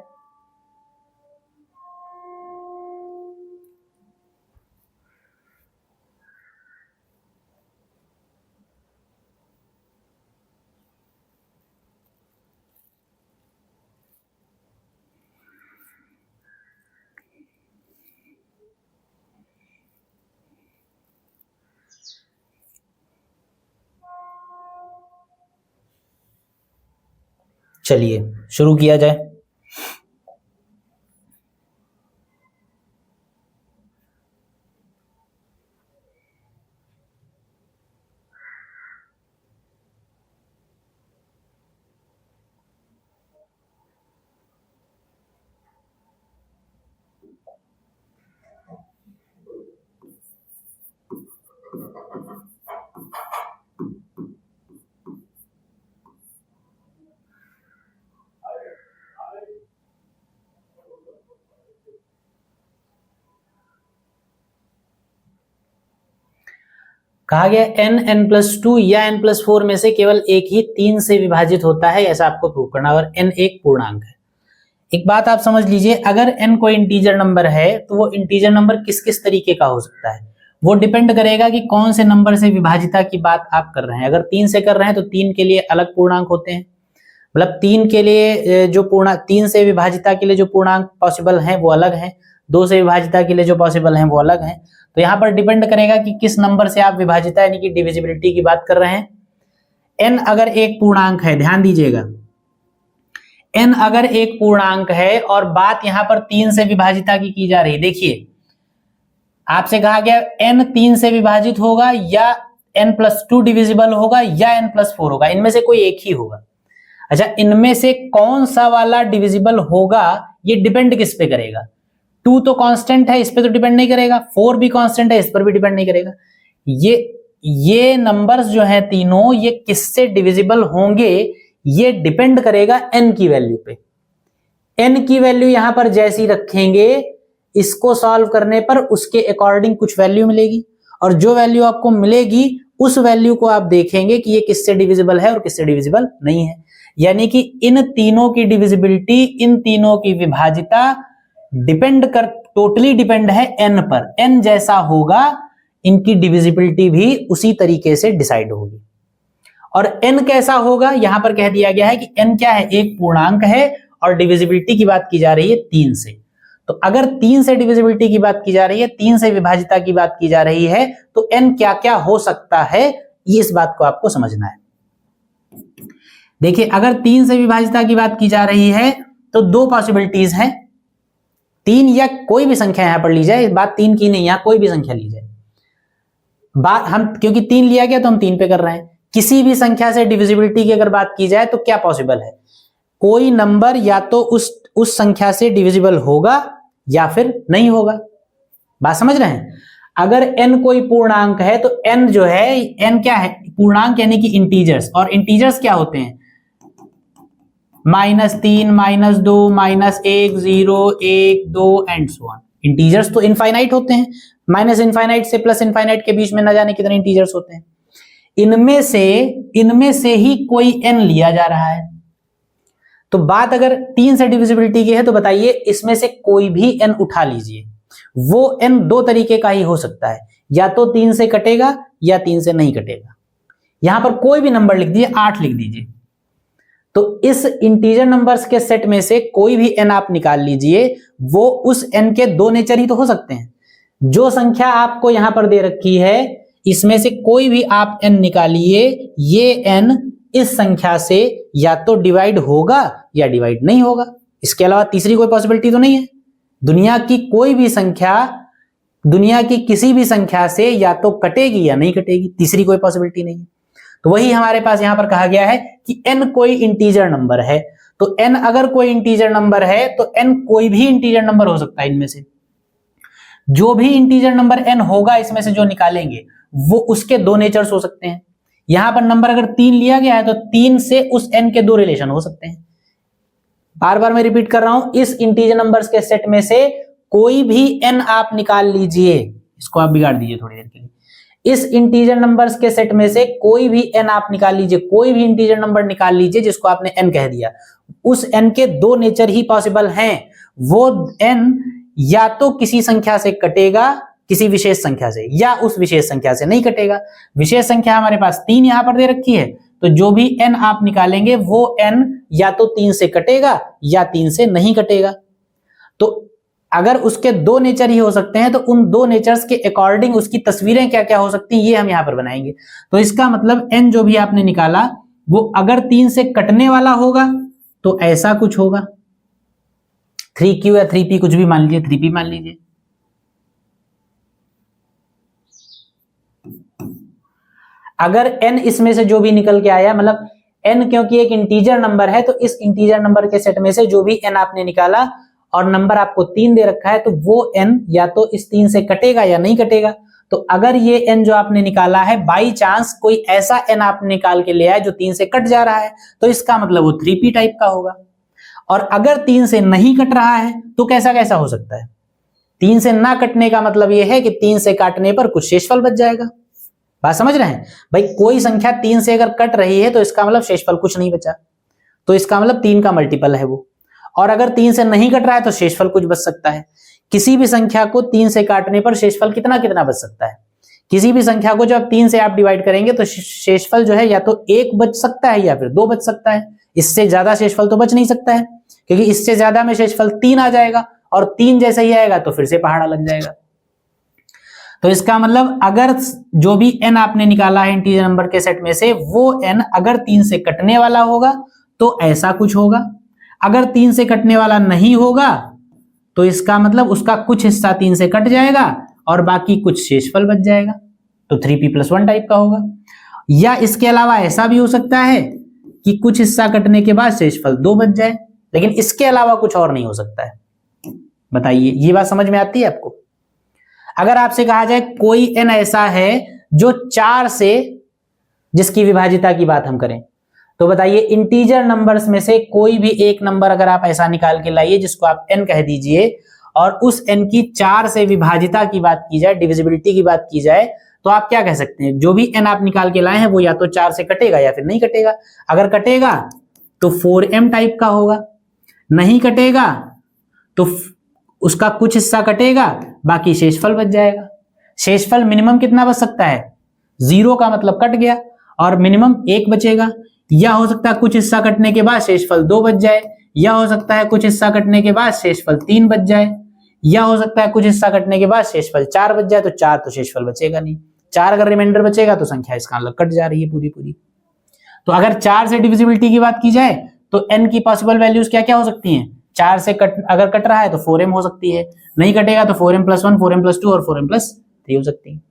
[SPEAKER 1] चलिए शुरू किया जाए। कहा गया n+2 या n+4 में से केवल एक ही 3 से विभाजित होता है, ऐसा आपको प्रूव करना, और n एक पूर्णांक है। एक बात आप समझ लीजिए, अगर n कोई इंटीजर नंबर है तो वो इंटीजर नंबर किस किस तरीके का हो सकता है, वो डिपेंड करेगा कि कौन से नंबर से विभाजिता की बात आप कर रहे हैं। अगर 3 से कर रहे हैं तो 3 के लिए अलग पूर्णांक होते हैं, मतलब 3 के लिए जो 3 से विभाजिता के लिए जो पूर्णांक पॉसिबल हैं वो अलग हैं, 2 से विभाजिता के लिए जो पॉसिबल हैं वो अलग हैं। तो यहाँ पर डिपेंड करेगा कि किस नंबर से आप विभाजिता यानी कि डिविजिबिलिटी की बात कर रहे हैं। n अगर एक पूर्णांक है, ध्यान दीजिएगा, n अगर एक पूर्णांक है और बात यहां पर 3 से विभाजिता की जा रही, देखिए आपसे कहा गया n 3 से विभाजित होगा या n+2 डिविजिबल होगा या n+4 होगा, इनमें से कोई एक ही होगा। अच्छा, इनमें से कौन सा वाला डिविजिबल होगा ये डिपेंड किस पे करेगा? 2 तो कांस्टेंट है, इस पे तो डिपेंड नहीं करेगा, 4 भी कांस्टेंट है, इस पर भी डिपेंड नहीं करेगा। ये नंबर्स जो है तीनों, ये किससे डिविजिबल होंगे ये डिपेंड करेगा n की वैल्यू पे। n की वैल्यू यहां पर जैसी रखेंगे, इसको सॉल्व करने पर उसके अकॉर्डिंग कुछ वैल्यू मिलेगी, और जो वैल्यू आपको मिलेगी उस वैल्यू को आप देखेंगे कि ये किससे डिविजिबल है और किससे डिविजिबल नहीं है। यानी कि इन तीनों की डिविजिबिलिटी, इन तीनों की विभाजिता टोटली डिपेंड है n पर। n जैसा होगा इनकी डिविजिबिलिटी भी उसी तरीके से डिसाइड होगी। और n कैसा होगा, यहां पर कह दिया गया है कि n क्या है, एक पूर्णांक है और डिविजिबिलिटी की बात की जा रही है 3 से। तो अगर 3 से डिविजिबिलिटी की बात की जा रही है, 3 से विभाजिता की बात की जा रही है, तो n क्या क्या हो सकता है, ये इस बात को आपको समझना है। देखिए, अगर 3 से विभाजिता की बात की जा रही है तो 2 पॉसिबिलिटीज हैं, 3 या कोई भी संख्या यहां पर ली जाए, बात 3 की नहीं, यहां कोई भी संख्या ली जाए। बात हम क्योंकि 3 लिया गया तो हम 3 पे कर रहे हैं। किसी भी संख्या से डिविजिबिलिटी की अगर बात की जाए तो क्या पॉसिबल है, कोई नंबर या तो उस संख्या से डिविजिबल होगा या फिर नहीं होगा। बात समझ रहे हैं? अगर n कोई पूर्णांक है तो n जो है, n क्या है, पूर्णांक यानी कि इंटीजर्स, और इंटीजर्स क्या होते हैं, -3, -2, -1, 0, 1, 2 एंड सो ऑन। इंटीजर्स तो इनफाइनाइट होते हैं, माइनस इनफाइनाइट से प्लस इनफाइनाइट के बीच में न जाने कितने इंटीजर्स होते हैं। इनमें से ही कोई n लिया जा रहा है। तो बात अगर 3 से डिविजिबिलिटी की है तो बताइए इसमें से कोई भी n उठा लीजिए, वो n 2 तरीके का ही हो सकता है, या तो 3 से कटेगा या 3 से नहीं कटेगा। यहां पर कोई भी नंबर लिख दीजिए, 8 लिख दीजिए, तो इस इंटीजर नंबर्स के सेट में से कोई भी n आप निकाल लीजिए, वो उस n के 2 नेचर ही तो हो सकते हैं। जो संख्या आपको यहां पर दे रखी है, इसमें से कोई भी आप n निकालिए, ये n इस संख्या से या तो डिवाइड होगा या डिवाइड नहीं होगा। इसके अलावा तीसरी कोई पॉसिबिलिटी तो नहीं है। दुनिया की कोई भी संख्या, दुनिया की किसी भी संख्या से या तो कटेगी या नहीं कटेगी, तीसरी कोई पॉसिबिलिटी नहीं है। तो वही हमारे पास यहां पर कहा गया है कि n कोई इंटीजर नंबर है, तो n अगर कोई इंटीजर नंबर है तो n कोई भी इंटीजर नंबर हो सकता है इनमें से। जो भी इंटीजर नंबर n होगा इसमें से जो निकालेंगे वो उसके दो नेचर्स हो सकते हैं। यहां पर नंबर अगर 3 लिया गया है तो 3 से उस n के दो रिलेशन हो सकते हैं। बार बार मैं रिपीट कर रहा हूं, इस इंटीजर नंबर्स के सेट में से कोई भी n आप निकाल लीजिए, इसको आप बिगाड़ दीजिए थोड़ी देर के लिए। इस इंटीजर नंबर्स के सेट में से कोई भी n आप निकाल लीजिए, कोई भी इंटीजर नंबर निकाल लीजिए जिसको आपने n कह दिया, उस n के दो नेचर ही पॉसिबल हैं। वो n या तो किसी संख्या से कटेगा किसी विशेष संख्या से, या उस विशेष संख्या से नहीं कटेगा। विशेष संख्या हमारे पास 3 यहां पर दे रखी है, तो जो भी n आप निकालेंगे वो n या तो 3 से कटेगा या 3 से नहीं कटेगा। तो अगर उसके दो नेचर ही हो सकते हैं तो उन दो नेचर्स के अकॉर्डिंग उसकी तस्वीरें क्या क्या हो सकती हैं ये हम यहां पर बनाएंगे। तो इसका मतलब n जो भी आपने निकाला वो अगर 3 से कटने वाला होगा तो ऐसा कुछ होगा, 3q या 3p कुछ भी मान लीजिए, 3p मान लीजिए। अगर n इसमें से जो भी निकल के आया, मतलब n क्योंकि एक इंटीजर नंबर है तो इस इंटीजर नंबर के सेट में से जो भी n आपने निकाला और नंबर आपको 3 दे रखा है तो वो n या तो इस 3 से कटेगा या नहीं कटेगा। तो अगर ये n जो आपने निकाला है बाई चांस कोई ऐसा n आपने निकाल के ले आए जो 3 से कट जा रहा है तो इसका मतलब वो 3p टाइप का होगा। और अगर 3 से नहीं कट रहा है तो कैसा कैसा हो सकता है? 3 से ना कटने का मतलब ये है कि 3 से काटने पर कुछ शेषफल बच जाएगा। बात समझ रहे हैं भाई? कोई संख्या 3 से अगर कट रही है तो इसका मतलब शेषफल कुछ नहीं बचा, तो इसका मतलब 3 का मल्टीपल है वो। और अगर 3 से नहीं कट रहा है तो शेषफल कुछ बच सकता है। किसी भी संख्या को 3 से काटने पर शेषफल कितना कितना बच सकता है? किसी भी संख्या को जब 3 से आप डिवाइड करेंगे तो शेषफल जो है या तो 1 बच सकता है या फिर 2 बच सकता है। इससे ज्यादा शेषफल तो बच नहीं सकता है, क्योंकि इससे ज्यादा में शेषफल 3 आ जाएगा और 3 जैसा ही आएगा तो फिर से पहाड़ा लग जाएगा। तो इसका मतलब अगर जो भी n आपने निकाला है इंटीजर नंबर के सेट में से वो n अगर 3 से कटने वाला होगा तो ऐसा कुछ होगा, अगर 3 से कटने वाला नहीं होगा तो इसका मतलब उसका कुछ हिस्सा 3 से कट जाएगा और बाकी कुछ शेषफल बच जाएगा, तो 3p+1 टाइप का होगा। या इसके अलावा ऐसा भी हो सकता है कि कुछ हिस्सा कटने के बाद शेषफल 2 बच जाए, लेकिन इसके अलावा कुछ और नहीं हो सकता है। बताइए, ये बात समझ में आती है आपको? अगर आपसे कहा जाए कोई n ऐसा है जो 4 से, जिसकी विभाजिता की बात हम करें, तो बताइए इंटीजर नंबर्स में से कोई भी एक नंबर अगर आप ऐसा निकाल के लाइए जिसको आप n कह दीजिए और उस n की 4 से विभाजिता की बात की जाए, डिविजिबिलिटी की बात की जाए, तो आप क्या कह सकते हैं? जो भी n आप निकाल के लाए हैं वो या तो 4 से कटेगा या फिर नहीं कटेगा। अगर कटेगा तो 4m टाइप का होगा, नहीं कटेगा तो उसका कुछ हिस्सा कटेगा, बाकी शेषफल बच जाएगा। शेषफल मिनिमम कितना बच सकता है? 0 का मतलब कट गया और मिनिमम 1 बचेगा। या हो सकता है कुछ हिस्सा कटने के बाद शेषफल 2 बच जाए, या हो सकता है कुछ हिस्सा कटने के बाद शेषफल 3 बच जाए, या हो सकता है कुछ हिस्सा कटने के बाद शेषफल 4 बच जाए। तो 4 तो शेषफल बचेगा नहीं, 4 अगर रिमाइंडर बचेगा तो संख्या इसका मतलब कट जा रही है पूरी पूरी। तो अगर 4 से डिविजिबिलिटी की बात की जाए तो n की पॉसिबल वैल्यूज क्या क्या हो सकती हैं? 4 से अगर कट रहा है तो 4m हो सकती है, नहीं कटेगा तो 4m+1, 4m+2 और 4m+3 हो सकती है।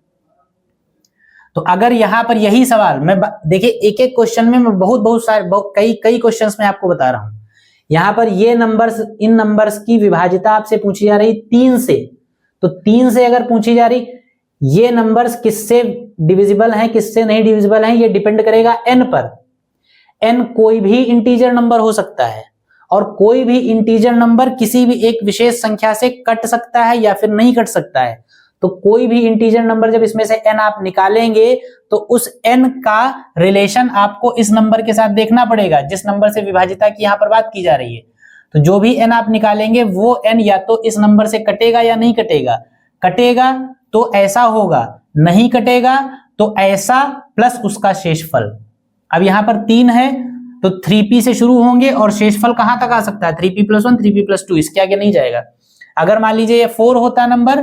[SPEAKER 1] तो अगर यहां पर यही सवाल मैं देखिए, एक एक क्वेश्चन में मैं बहुत सारे कई क्वेश्चंस में आपको बता रहा हूं। यहां पर ये नंबर्स, इन नंबर्स की विभाजिता आपसे पूछी जा रही 3 से, तो 3 से अगर पूछी जा रही, ये नंबर्स किससे डिविजिबल हैं किससे नहीं डिविजिबल हैं, ये डिपेंड करेगा n पर। n कोई भी इंटीजर नंबर हो सकता है और कोई भी इंटीजर नंबर किसी भी एक विशेष संख्या से कट सकता है या फिर नहीं कट सकता है। तो कोई भी इंटीजर नंबर जब इसमें से n आप निकालेंगे तो उस n का रिलेशन आपको इस नंबर के साथ देखना पड़ेगा जिस नंबर से विभाजिता की यहां पर बात की जा रही है। तो जो भी n आप निकालेंगे वो n या तो इस नंबर से कटेगा या नहीं कटेगा। कटेगा तो ऐसा होगा, नहीं कटेगा तो ऐसा प्लस उसका शेषफल। अब यहां पर 3 है तो 3p से शुरू होंगे और शेषफल कहां तक आ सकता है? 3p+1, 3p+2, इसके आगे नहीं जाएगा। अगर मान लीजिए ये 4 होता नंबर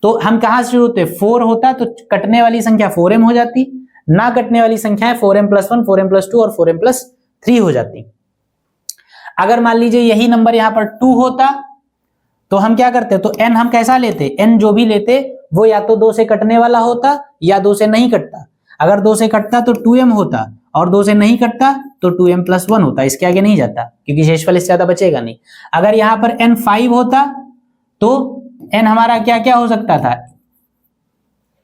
[SPEAKER 1] तो हम कहां से शुरू होते? 4 होता तो कटने वाली संख्या 4m हो जाती, ना कटने वाली संख्या है 4m+1, 4m+2 और 4m+3 हो जाती। अगर मान लीजिए यही नंबर यहां पर 2 होता तो हम क्या करते? तो n हम कैसा लेते? n जो भी लेते वो या तो 2 से कटने वाला होता या 2 से नहीं कटता। अगर 2 से कटता तो 2m होता और 2 से नहीं कटता तो 2m+1 होता, इसके आगे नहीं जाता क्योंकि शेषफल इससे ज्यादा बचेगा नहीं। अगर यहां पर n 5 होता तो n हमारा क्या क्या हो सकता था,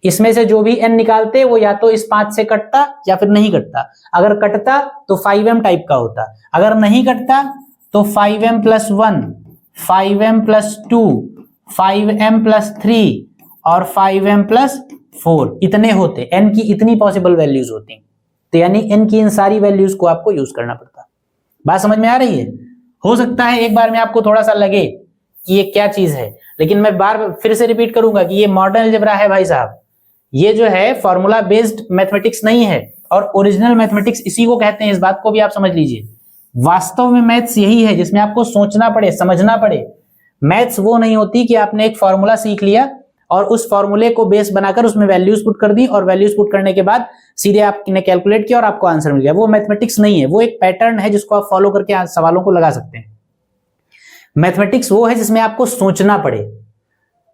[SPEAKER 1] इसमें से जो भी n निकालते वो या तो इस 5 से कटता या फिर नहीं कटता। अगर कटता तो 5m टाइप का होता, अगर नहीं कटता तो 5m plus 1, 5m plus 2, 5m plus 3 और 5m प्लस 4, इतने होते, n की इतनी पॉसिबल वैल्यूज होती। तो यानी n की इन सारी वैल्यूज को आपको यूज करना पड़ता। बात समझ में आ रही है? हो सकता है एक बार में आपको थोड़ा सा लगे कि ये क्या चीज है, लेकिन मैं बार फिर से रिपीट करूंगा कि ये मॉडर्न अलजेब्रा है भाई साहब। ये जो है फॉर्मूला बेस्ड मैथमेटिक्स नहीं है, और ओरिजिनल मैथमेटिक्स इसी को कहते हैं, इस बात को भी आप समझ लीजिए। वास्तव में मैथ्स यही है जिसमें आपको सोचना पड़े, समझना पड़े। मैथ्स वो नहीं होती कि आपने एक फॉर्मूला सीख लिया और उस फॉर्मूले को बेस बनाकर उसमें वैल्यूज पुट कर दी, और वैल्यूज पुट करने के बाद सीधे आपने कैलकुलेट किया और आपको आंसर मिल गया। वो मैथमेटिक्स नहीं है, वो एक पैटर्न है जिसको आप फॉलो करके सवालों को लगा सकते हैं। मैथमेटिक्स वो है जिसमें आपको सोचना पड़े,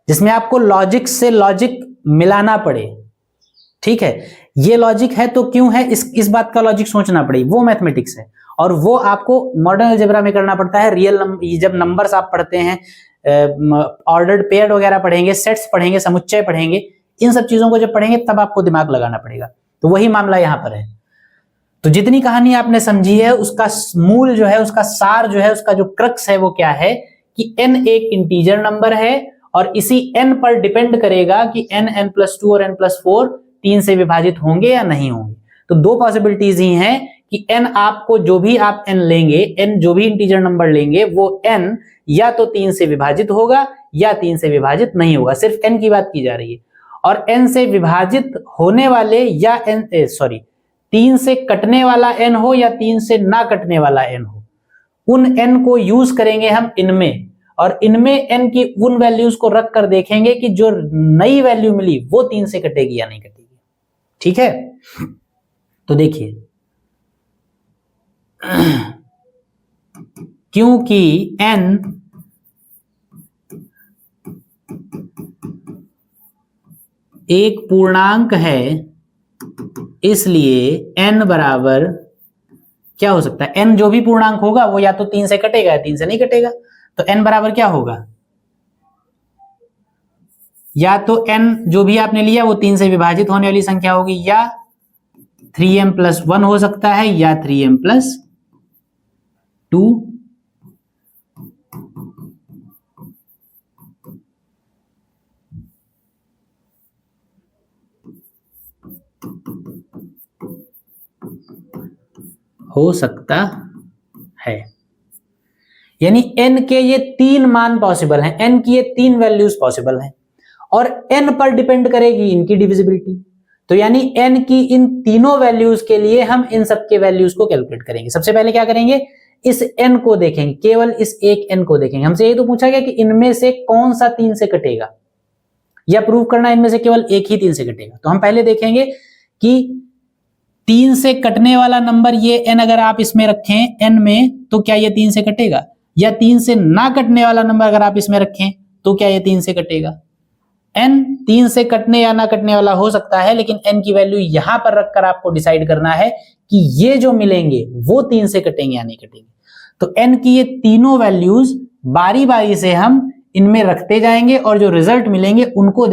[SPEAKER 1] जिसमें आपको लॉजिक से लॉजिक मिलाना पड़े। ठीक है, ये लॉजिक है तो क्यों है, इस बात का लॉजिक सोचना पड़े, वो मैथमेटिक्स है। और वो आपको मॉडर्न अलजेब्रा में करना पड़ता है। रियल जब नंबर्स आप पढ़ते हैं, ऑर्डर्ड पेयर्ड वगैरह पढ़ेंगे, सेट्स पढ़ेंगे, समुच्चय पढ़ेंगे, इन सब चीजों को जब पढ़ेंगे तब आपको दिमाग लगाना पड़ेगा। तो वही मामला यहां पर है। तो जितनी कहानी आपने समझी है उसका मूल जो है, उसका सार जो है, उसका जो क्रक्स है वो क्या है कि n एक इंटीजर नंबर है और इसी n पर डिपेंड करेगा कि n, n+2 और n+4 3 से विभाजित होंगे या नहीं होंगे। तो दो पॉसिबिलिटीज ही हैं कि n आपको जो भी आप n लेंगे, n जो भी इंटीजर नंबर लेंगे वो n या तो 3 से विभाजित होगा या 3 से विभाजित नहीं होगा। सिर्फ n की बात की जा रही है। और n से विभाजित होने वाले या तीन से कटने वाला n हो या 3 से ना कटने वाला n हो, उन n को यूज करेंगे हम इनमें, और इनमें n की उन वैल्यूज को रख कर देखेंगे कि जो नई वैल्यू मिली वो 3 से कटेगी या नहीं कटेगी। ठीक है, तो देखिए, क्योंकि n एक पूर्णांक है इसलिए n बराबर क्या हो सकता है, n जो भी पूर्णांक होगा वो या तो 3 से कटेगा या 3 से नहीं कटेगा। तो n बराबर क्या होगा, या तो n जो भी आपने लिया वो 3 से विभाजित होने वाली संख्या होगी, या 3m+1 हो सकता है, या 3m+2। हो सकता है, यानी n के ये 3 मान पॉसिबल हैं, n की ये 3 वैल्यूज पॉसिबल हैं, और n पर डिपेंड करेगी इनकी डिविजिबिलिटी। तो यानी n की इन तीनों वैल्यूज के लिए हम इन सब के वैल्यूज को कैलकुलेट करेंगे। सबसे पहले क्या करेंगे, इस n को देखेंगे, केवल इस एक n को देखेंगे। हमसे ये तो पूछा गया कि इनमें से कौन सा 3 से कटेगा, या प्रूव करना इनमें से केवल एक ही 3 से कटेगा। तो हम पहले देखेंगे कि 3 से कटने वाला नंबर ये n अगर आप इसमें रखें n में, तो क्या ये 3 से कटेगा, या 3 से ना कटने वाला नंबर अगर आप इसमें रखें तो क्या ये 3 से कटेगा। n 3 से कटने या ना कटने वाला हो सकता है, लेकिन n की वैल्यू यहां पर रखकर आपको डिसाइड करना है कि ये जो मिलेंगे वो 3 से कटेंगे या नहीं कटेंगे। तो n की ये तीनों वैल्यूज बारी बारी से हम इनमें रखते जाएंगे, और जो रिजल्ट मिलेंगे उनको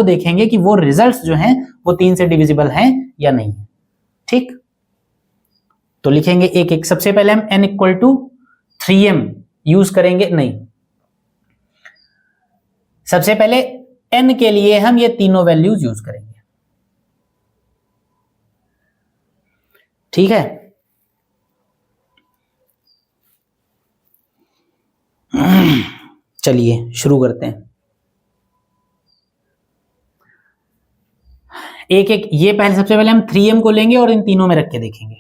[SPEAKER 1] देखेंगे कि वो रिजल्ट्स जो हैं वो 3 से डिविजिबल हैं या नहीं। ठीक, तो लिखेंगे एक एक। सबसे पहले हम n = 3m यूज करेंगे, नहीं, सबसे पहले n के लिए हम ये तीनों वैल्यूज यूज करेंगे। ठीक है, चलिए शुरू करते हैं। एक एक, ये पहले सबसे पहले हम 3m को लेंगे और इन तीनों में रख के देखेंगे।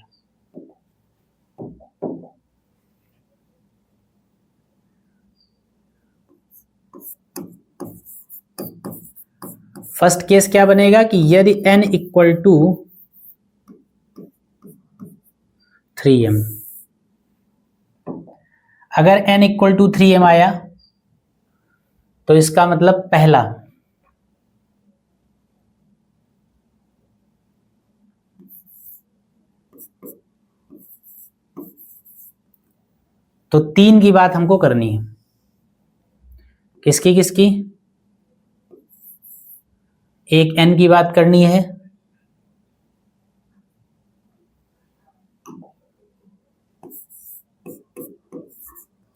[SPEAKER 1] फर्स्ट केस क्या बनेगा कि यदि n = 3m, अगर n = 3m आया तो इसका मतलब पहला, तो 3 की बात हमको करनी है। किसकी किसकी? एक n की बात करनी है,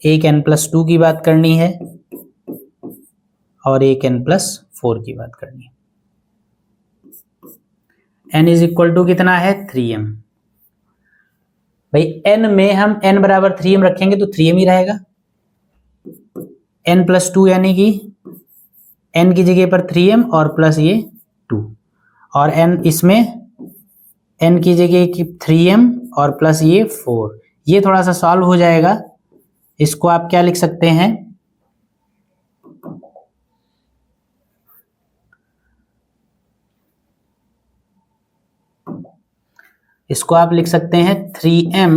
[SPEAKER 1] एक n+2 की बात करनी है और एक n+4 की बात करनी है। n इज इक्वल टू कितना है? 3m। भाई n में हम n बराबर 3m रखेंगे तो 3m ही रहेगा। n+2 यानी कि n की जगह पर 3m और प्लस ये 2, और n इसमें n की जगह की 3m और प्लस ये 4। ये थोड़ा सा सॉल्व हो जाएगा। इसको आप क्या लिख सकते हैं? इसको आप लिख सकते हैं 3m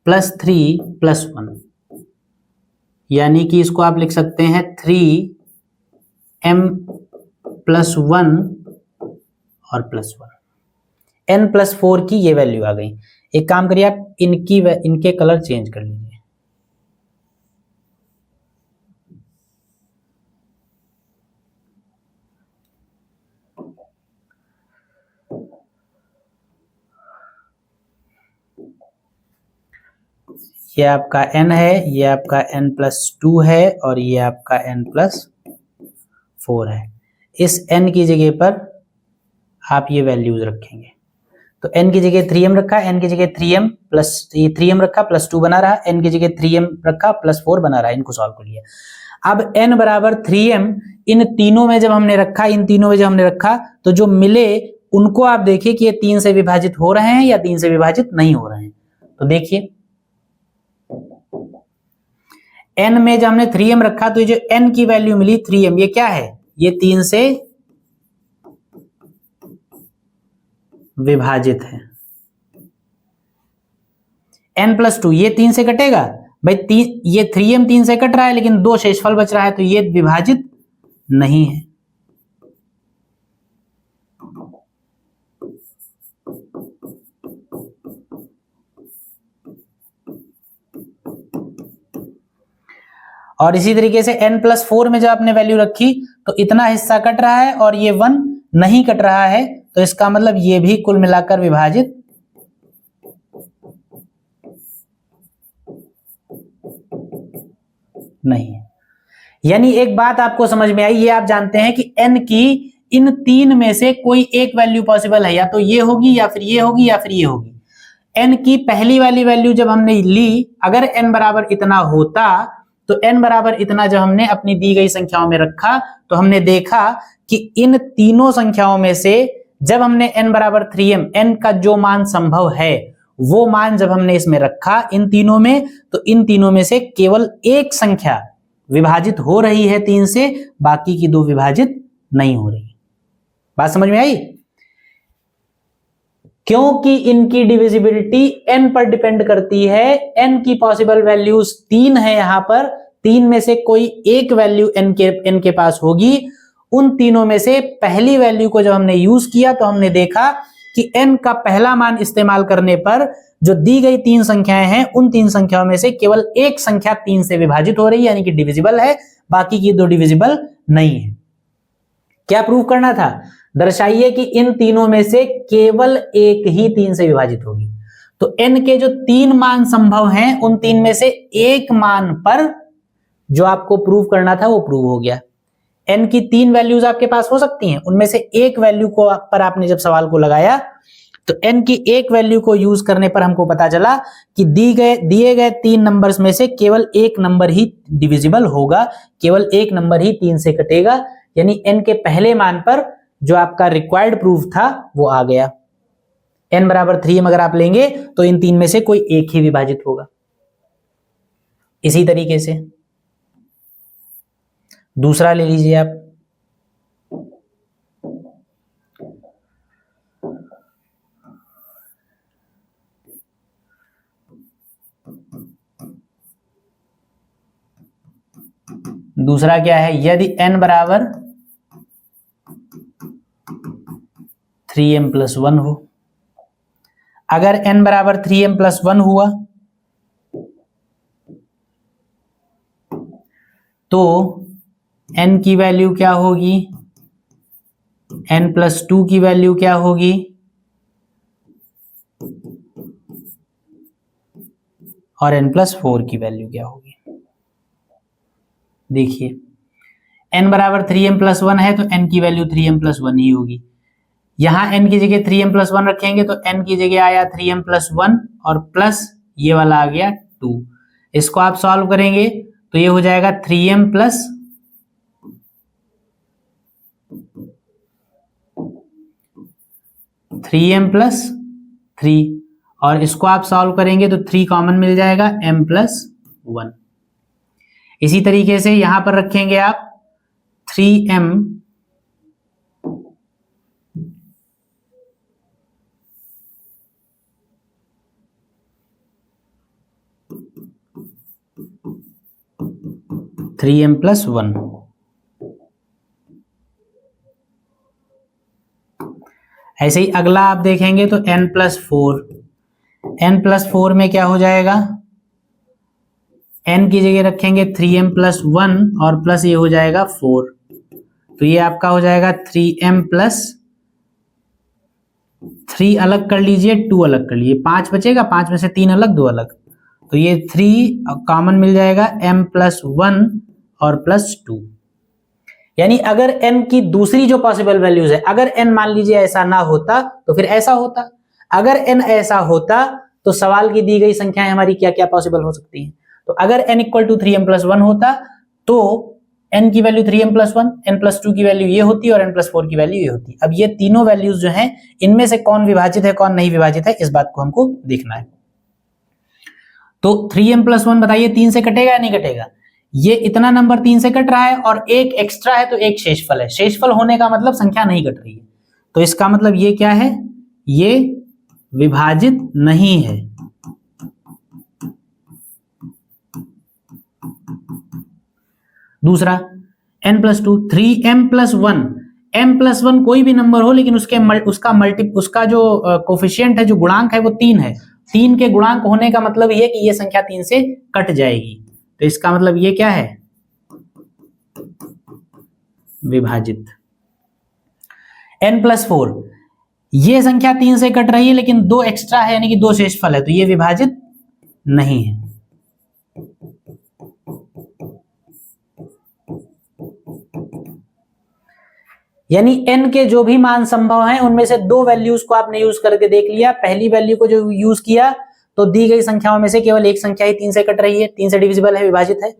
[SPEAKER 1] + 3 + 1, यानी कि इसको आप लिख सकते हैं 3m + 1 और +1। n+4 की ये वैल्यू आ गई। एक काम करिए, आप इनके कलर चेंज कर लीजिए। ये आपका n है, ये आपका n+2 है और ये आपका n+4 है। इस n की जगह पर आप ये वैल्यूज रखेंगे। तो n की जगह 3m रखा, n की जगह 3m प्लस 3m रखा +2 बना रहा, n की जगह 3m रखा +4 बना रहा। इनको सॉल्व कर लिया। अब n बराबर 3m इन तीनों में जब हमने रखा, तो जो मिले उनको आप देखिए कि ये 3 से विभाजित हो रहे हैं या 3 से विभाजित नहीं हो रहे हैं। तो देखिए n में जब हमने 3m रखा तो ये जो n की वैल्यू मिली 3m, ये क्या है? ये 3 से विभाजित है। n+2 ये 3 से कटेगा भाई, ये 3m 3 से कट रहा है लेकिन 2 शेषफल बच रहा है, तो ये विभाजित नहीं है। और इसी तरीके से n+4 में जब आपने वैल्यू रखी तो इतना हिस्सा कट रहा है और ये 1 नहीं कट रहा है, तो इसका मतलब ये भी कुल मिलाकर विभाजित नहीं है। यानी एक बात आपको समझ में आई, ये आप जानते हैं कि n की इन 3 में से कोई एक वैल्यू पॉसिबल है, या तो ये होगी या फिर ये होगी या फिर ये होगी। n की पहली वाली वैल्यू जब हमने ली, अगर n बराबर इतना होता तो n बराबर इतना जब हमने अपनी दी गई संख्याओं में रखा तो हमने देखा कि इन तीनों संख्याओं में से जब हमने n बराबर 3m, n का जो मान संभव है वो मान जब हमने इसमें रखा इन तीनों में, तो इन तीनों में से केवल एक संख्या विभाजित हो रही है 3 से, बाकी की 2 विभाजित नहीं हो रही। बात समझ में आई? क्योंकि इनकी डिविजिबिलिटी n पर डिपेंड करती है। n की पॉसिबल वैल्यूज 3 है, यहां पर 3 में से कोई एक वैल्यू n के पास होगी। उन तीनों में से पहली वैल्यू को जब हमने यूज किया तो हमने देखा कि n का पहला मान इस्तेमाल करने पर जो दी गई 3 संख्याएं हैं, उन 3 संख्याओं में से केवल एक संख्या 3 से विभाजित हो रही है, यानी कि डिविजिबल है, बाकी की 2 डिविजिबल नहीं है। क्या प्रूव करना था? दर्शाइए कि इन तीनों में से केवल एक ही 3 से विभाजित होगी। तो n के जो 3 मान संभव हैं, उन 3 में से एक मान पर जो आपको प्रूव करना था वो प्रूव हो गया। n की 3 वैल्यूज आपके पास हो सकती हैं, उनमें से एक वैल्यू को पर आपने जब सवाल को लगाया तो n की एक वैल्यू को यूज करने पर हमको पता चला कि दिए गए 3 नंबर्स में से केवल एक नंबर ही डिविजिबल होगा, केवल एक नंबर ही 3 से कटेगा। यानी n के पहले मान पर जो आपका रिक्वायर्ड प्रूफ था वो आ गया। n बराबर 3m अगर आप लेंगे तो इन 3 में से कोई एक ही विभाजित होगा। इसी तरीके से दूसरा ले लीजिए आप। दूसरा क्या है? यदि n बराबर 3m+1 हो, अगर n बराबर 3m+1 हुआ तो n की वैल्यू क्या होगी, n+2 की वैल्यू क्या होगी, और n+4 की वैल्यू क्या होगी। देखिए n बराबर 3m+1 है तो n की वैल्यू 3m+1 ही होगी। यहां n की जगह 3m+1 रखेंगे तो n की जगह आया 3m+1 और प्लस ये वाला आ गया 2। इसको आप सॉल्व करेंगे तो ये हो जाएगा 3m+3 और इसको आप सॉल्व करेंगे तो 3 कॉमन मिल जाएगा m+1। इसी तरीके से यहां पर रखेंगे आप 3m (3m+1) ऐसे ही अगला आप देखेंगे तो n+4 में क्या हो जाएगा, n की जगह रखेंगे 3m+1 और प्लस ये हो जाएगा 4, तो ये आपका हो जाएगा 3m+3 अलग कर लीजिए, 2 अलग कर लीजिए, 5 बचेगा, 5 में से 3 अलग 2 अलग, तो ये 3 कॉमन मिल जाएगा m+1 और +2। यानी अगर n की दूसरी जो पॉसिबल वैल्यूज है, अगर n मान लीजिए ऐसा ना होता तो फिर ऐसा होता, अगर n ऐसा होता तो सवाल की दी गई संख्याएं हमारी क्या क्या पॉसिबल हो सकती हैं। तो अगर n = 3m+1 होता तो n की वैल्यू 3m+1, n+2 की वैल्यू ये होती और n+4 की वैल्यू ये होती। अब ये तीनों वैल्यूज जो हैं इनमें से कौन विभाजित है कौन नहीं विभाजित है, इस बात को हमको देखना है। तो 3m+1 बताइए 3 से कटेगा या नहीं कटेगा, ये इतना नंबर 3 से कट रहा है और एक एक्स्ट्रा है तो एक शेषफल है, शेषफल होने का मतलब संख्या नहीं कट रही है, तो इसका मतलब ये क्या है, ये विभाजित नहीं है। दूसरा n+2, 3m+1, m+1 कोई भी नंबर हो लेकिन उसका जो कोफिशिएंट है, जो गुणांक है वो 3 है, 3 के गुणांक होने का मतलब ये कि ये संख्या 3 से कट जाएगी, तो इसका मतलब ये क्या है, विभाजित। n+4, ये संख्या 3 से कट रही है लेकिन 2 एक्स्ट्रा है यानी कि 2 शेषफल है, तो ये विभाजित नहीं है। यानी n के जो भी मान संभव हैं उनमें से 2 वैल्यूज को आपने यूज करके देख लिया। पहली वैल्यू को जो यूज किया तो दी गई संख्याओं में से केवल एक संख्या ही 3 से कट रही है, 3 से डिविजिबल है, विभाजित है।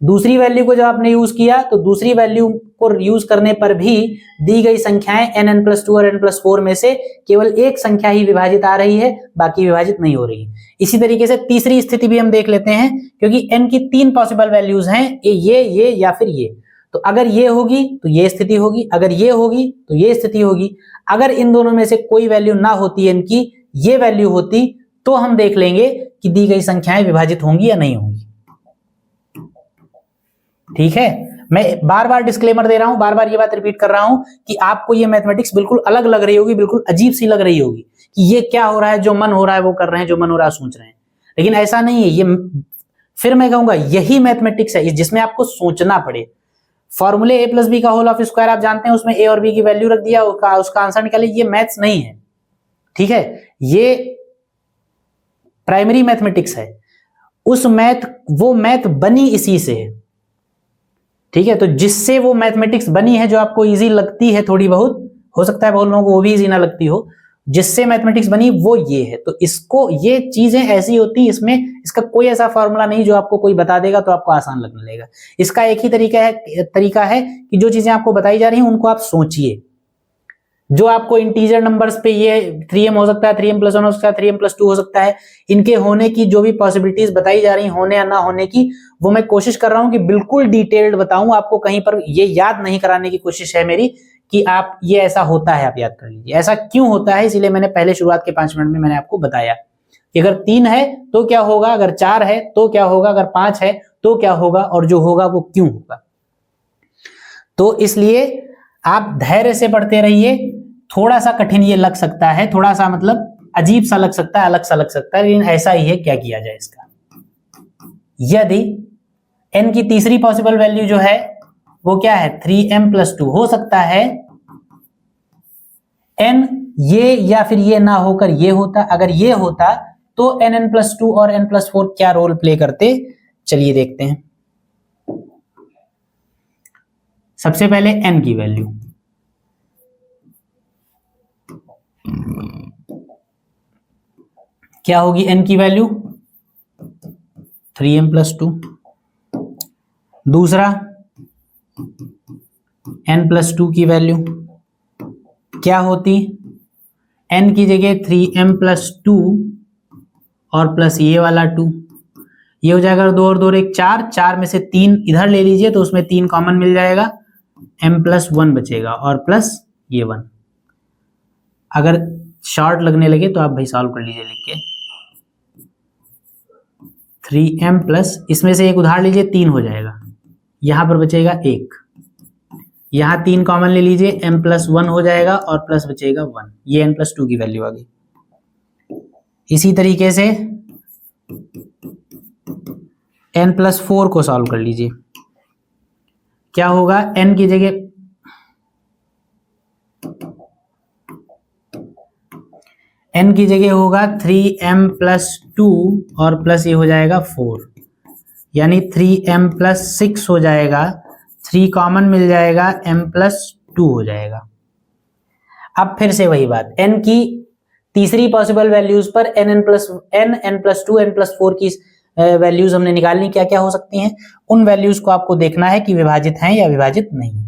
[SPEAKER 1] दूसरी वैल्यू को जब आपने यूज किया तो दूसरी वैल्यू को यूज करने पर भी दी गई संख्याएं n+2 और n+4 में से केवल एक संख्या ही विभाजित आ रही है, बाकी विभाजित नहीं हो रही है। इसी तरीके से तीसरी स्थिति भी हम देख लेते हैं, क्योंकि n की 3 पॉसिबल वैल्यूज हैं, ये या फिर ये। तो अगर ये होगी तो ये स्थिति होगी, अगर ये होगी तो ये स्थिति होगी। अगर इन दोनों में से कोई वैल्यू ना होती n की, ये वैल्यू होती, तो हम देख लेंगे कि दी गई संख्याएं विभाजित होंगी या नहीं होंगी। ठीक है, मैं बार बार डिस्क्लेमर दे रहा हूं, बार बार ये बात रिपीट कर रहा हूं कि आपको ये मैथमेटिक्स बिल्कुल अलग लग रही होगी, बिल्कुल अजीब सी लग रही होगी कि ये क्या हो रहा है, जो मन हो रहा है वो कर रहे हैं, जो मन हो रहा है सोच रहे हैं, लेकिन ऐसा नहीं है। ये फिर मैं कहूंगा यही मैथमेटिक्स है जिसमें आपको सोचना पड़े। फॉर्मूले a+b का होल ऑफ स्क्वायर आप जानते हैं, उसमें a और b की वैल्यू रख दिया, उसका आंसर निकालिए, ये मैथ्स नहीं है। ठीक है, ये प्राइमरी मैथमेटिक्स है। वो मैथ बनी इसी से है। ठीक है, तो जिससे वो मैथमेटिक्स बनी है जो आपको इजी लगती है, थोड़ी बहुत, हो सकता है बहुत लोगों को वो भी इजी ना लगती हो, जिससे मैथमेटिक्स बनी वो ये है। तो इसको, ये चीजें ऐसी होती, इसमें इसका कोई ऐसा फॉर्मूला नहीं जो आपको कोई बता देगा तो आपको आसान लगने लगेगा। इसका एक ही तरीका है कि जो चीजें आपको बताई जा रही हैं उनको आप सोचिए। जो आपको इंटीजर नंबर्स पे ये 3m हो सकता है, 3m+1 हो सकता है, 3m+2 हो सकता है, इनके होने की जो भी पॉसिबिलिटीज बताई जा रही होने या ना होने की, वो मैं कोशिश कर रहा हूं कि बिल्कुल डिटेल्ड बताऊं आपको। कहीं पर ये याद नहीं कराने की कोशिश है मेरी कि आप ये ऐसा होता है, आप याद कर लीजिए ऐसा क्यों होता है। इसीलिए मैंने पहले शुरुआत के 5 मिनट में मैंने आपको बताया कि अगर 3 है तो क्या होगा, अगर 4 है तो क्या होगा, अगर 5 है तो क्या होगा, और जो होगा वो क्यों होगा। तो इसलिए आप धैर्य से पढ़ते रहिए। थोड़ा सा कठिन ये लग सकता है, थोड़ा सा मतलब अजीब सा लग सकता है, अलग सा लग सकता है, लेकिन ऐसा ही है, क्या किया जाए इसका। यदि n की तीसरी पॉसिबल वैल्यू जो है वो क्या है 3m+2। हो सकता है n ये या फिर ये ना होकर ये होता, अगर ये होता तो nn+2 और n+4 क्या रोल प्ले करते, चलिए देखते हैं। सबसे पहले n की वैल्यू, क्या होगी n की वैल्यू 3m+2। दूसरा n+2 की वैल्यू क्या होती, n की जगह 3m+2 और प्लस ये वाला 2, ये हो जाएगा 2 और 2 एक 4, 4 में से 3 इधर ले लीजिए तो उसमें 3 कॉमन मिल जाएगा, m+1 बचेगा और प्लस ये 1। अगर शॉर्ट लगने लगे तो आप भाई सॉल्व कर लीजिए लिख के। 3m प्लस इसमें से एक उधार लीजिए 3 हो जाएगा, यहां पर बचेगा 1, यहां 3 कॉमन ले लीजिए m+1 हो जाएगा और प्लस बचेगा 1, ये n+2 की वैल्यू आ गई। इसी तरीके से n+4 को सॉल्व कर लीजिए, क्या होगा n की जगह होगा 3m+2 और प्लस ये हो जाएगा 4, यानी 3m+6 हो जाएगा, 3 कॉमन मिल जाएगा, m+2 हो जाएगा। अब फिर से वही बात, n की तीसरी पॉसिबल वैल्यूज पर n+2 n+4 की वैल्यूज हमने निकालनी, क्या क्या हो सकती हैं, उन वैल्यूज को आपको देखना है कि विभाजित हैं या विभाजित नहीं।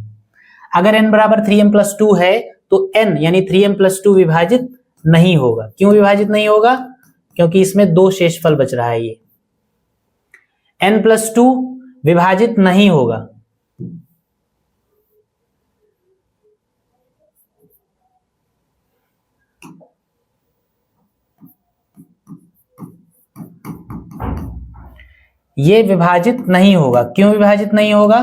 [SPEAKER 1] अगर n बराबर 3m+2 है तो n यानी 3m+2 विभाजित नहीं होगा। क्यों विभाजित नहीं होगा, क्योंकि इसमें 2 शेषफल बच रहा है, ये n+2 विभाजित नहीं होगा। ये विभाजित नहीं होगा। क्यों विभाजित नहीं होगा,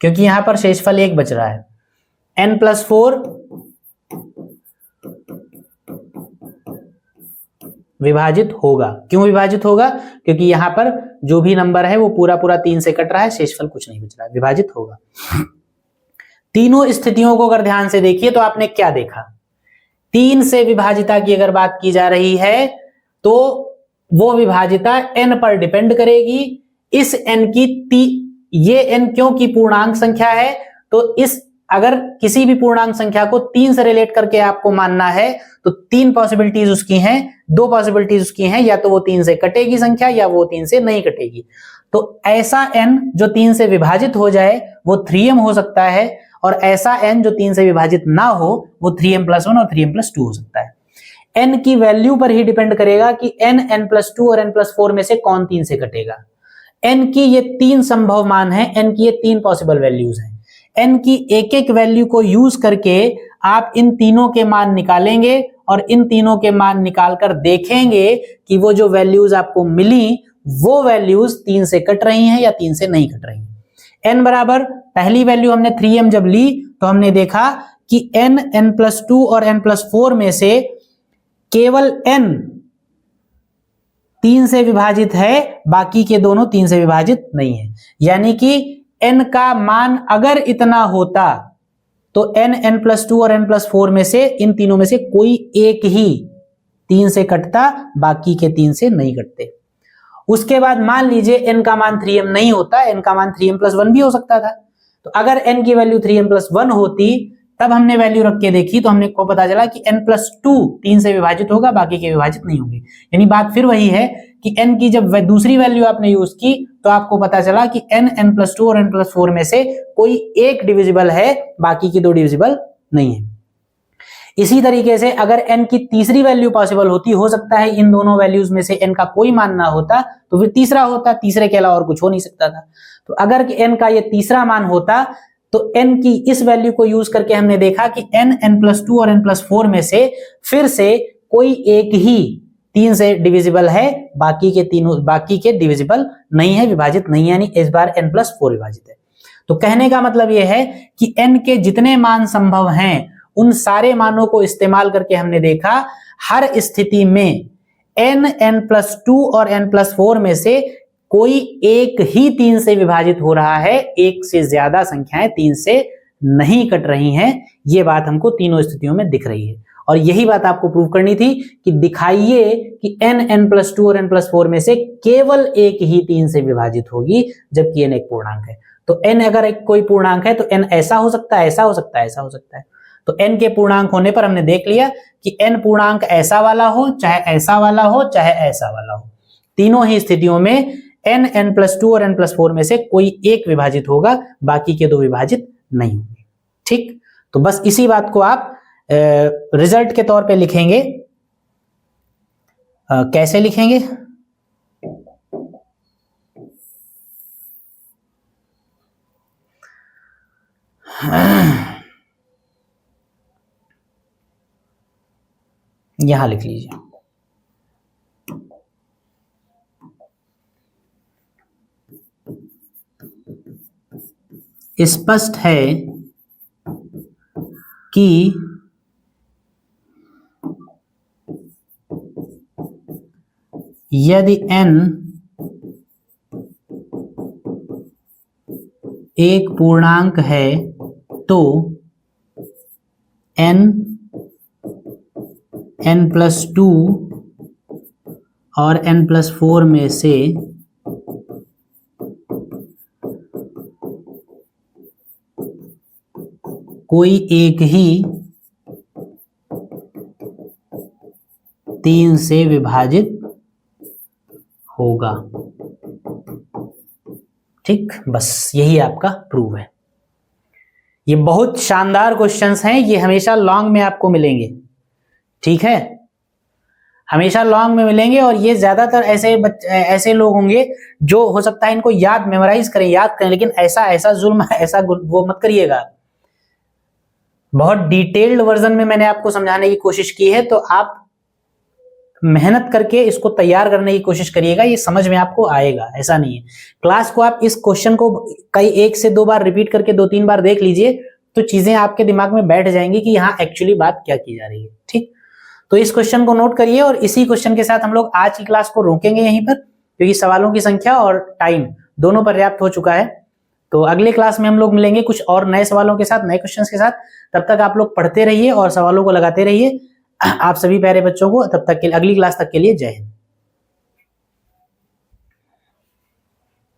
[SPEAKER 1] क्योंकि यहां पर शेषफल 1 बच रहा है। n+4 विभाजित होगा। क्यों विभाजित होगा, क्योंकि यहां पर जो भी नंबर है वो पूरा पूरा 3 से कट रहा है, शेषफल कुछ नहीं बच रहा है, विभाजित होगा। तीनों स्थितियों को अगर ध्यान से देखिए तो आपने क्या देखा, 3 से विभाजिता की अगर बात की जा रही है तो वो विभाजिता n पर डिपेंड करेगी। इस n की ये n क्योंकि पूर्णांक संख्या है, तो इस अगर किसी भी पूर्णांक संख्या को 3 से रिलेट करके आपको मानना है तो 3 पॉसिबिलिटीज उसकी हैं, 2 पॉसिबिलिटीज उसकी हैं, या तो वो 3 से कटेगी संख्या या वो 3 से नहीं कटेगी। तो ऐसा n जो 3 से विभाजित हो जाए वो 3m हो सकता है, और ऐसा n जो 3 से विभाजित ना हो वो 3m+1 और 3m+2 हो सकता है। n की वैल्यू पर ही डिपेंड करेगा कि n, n+2 और n+4 में से कौन 3 से कटेगा। n की ये 3 संभव मान है, n की ये 3 पॉसिबल वैल्यूज हैं। n की एक एक वैल्यू को यूज करके आप इन तीनों के मान निकालेंगे और इन तीनों के मान निकालकर देखेंगे कि वो जो वैल्यूज आपको मिली वो वैल्यूज 3 से कट रही हैं या 3 से नहीं कट रही हैं। n बराबर पहली वैल्यू हमने 3m जब ली तो हमने देखा कि n, n+2 और n+4 में से केवल n 3 से विभाजित है, बाकी के दोनों 3 से विभाजित नहीं है। यानी कि n का मान अगर इतना होता तो n, n+2 और n+4 में से इन तीनों में से कोई एक ही 3 से कटता, बाकी के 3 से नहीं कटते। उसके बाद मान लीजिए n का मान 3m नहीं होता, n का मान 3m+1 भी हो सकता था। तो अगर n की वैल्यू 3m+1 होती तब हमने वैल्यू रख के देखी तो हमने को पता चला कि n+2 3 से विभाजित होगा, बाकी के विभाजित नहीं होंगे। यानी बात फिर वही है कि n की जब दूसरी वैल्यू आपने यूज की तो आपको पता चला कि n, n+2 और n+4 में से कोई एक डिविजिबल है, बाकी की 2 डिविजिबल नहीं है। इसी तरीके से अगर n की तीसरी वैल्यू पॉसिबल होती, हो सकता है इन दोनों वैल्यूज में से n का कोई मान ना होता तो फिर तीसरा होता, तीसरे के अलावा और कुछ हो नहीं सकता था। तो अगर n का ये तीसरा मान होता तो n की इस वैल्यू को यूज करके हमने देखा कि n, n+2 और n+4 में से फिर से कोई एक ही 3 से डिविजिबल है, बाकी के डिविजिबल नहीं है, विभाजित नहीं है, यानी इस बार n+4 विभाजित है। तो कहने का मतलब यह है कि n के जितने मान संभव हैं उन सारे मानों को इस्तेमाल करके हमने देखा हर स्थिति में n+2 और n+4 में से कोई एक ही 3 से विभाजित हो रहा है, एक से ज्यादा संख्याएं 3 से नहीं कट रही हैं। ये बात हमको तीनों स्थितियों में दिख रही है और यही बात आपको प्रूव करनी थी कि दिखाइए कि n+2 और n+4 में से केवल एक ही 3 से विभाजित होगी, जबकि n एक पूर्णांक है। तो n अगर एक कोई पूर्णांक है तो n ऐसा हो सकता है, ऐसा हो सकता है, ऐसा हो सकता है। तो n के पूर्णांक होने पर हमने देख लिया कि n पूर्णांक ऐसा वाला हो, चाहे ऐसा वाला हो, चाहे ऐसा वाला हो, तीनों ही स्थितियों में n+2 और n+4 में से कोई एक विभाजित होगा, बाकी के दो विभाजित नहीं होंगे। ठीक, तो बस इसी बात को आप रिजल्ट के तौर पे लिखेंगे। कैसे लिखेंगे? यहां लिख लीजिए। स्पष्ट है कि यदि n एक पूर्णांक है तो n+2 और n+4 में से कोई एक ही 3 से विभाजित होगा। ठीक, बस यही आपका प्रूव है। ये बहुत शानदार क्वेश्चंस हैं, ये हमेशा लॉन्ग में आपको मिलेंगे। ठीक है, हमेशा लॉन्ग में मिलेंगे और ये ज्यादातर ऐसे लोग होंगे जो हो सकता है इनको मेमोराइज करें, लेकिन ऐसा जुल्म ऐसा वो मत करिएगा। बहुत डिटेल्ड वर्जन में मैंने आपको समझाने की कोशिश की है, तो आप मेहनत करके इसको तैयार करने की कोशिश करिएगा, ये समझ में आपको आएगा। ऐसा नहीं है, क्लास को आप इस क्वेश्चन को कई 1 से 2 बार रिपीट करके 2-3 बार देख लीजिए तो चीजें आपके दिमाग में बैठ जाएंगी कि यहाँ एक्चुअली बात क्या की जा रही है। ठीक, तो इस क्वेश्चन को नोट करिए और इसी क्वेश्चन के साथ हम लोग आज की क्लास को रोकेंगे यहीं पर, क्योंकि सवालों की संख्या और टाइम दोनों पर्याप्त हो चुका है। तो अगले क्लास में हम लोग मिलेंगे कुछ और नए सवालों के साथ, नए क्वेश्चंस के साथ। तब तक आप लोग पढ़ते रहिए और सवालों को लगाते रहिए। आप सभी प्यारे बच्चों को तब तक के अगली क्लास तक के लिए जय हिंद।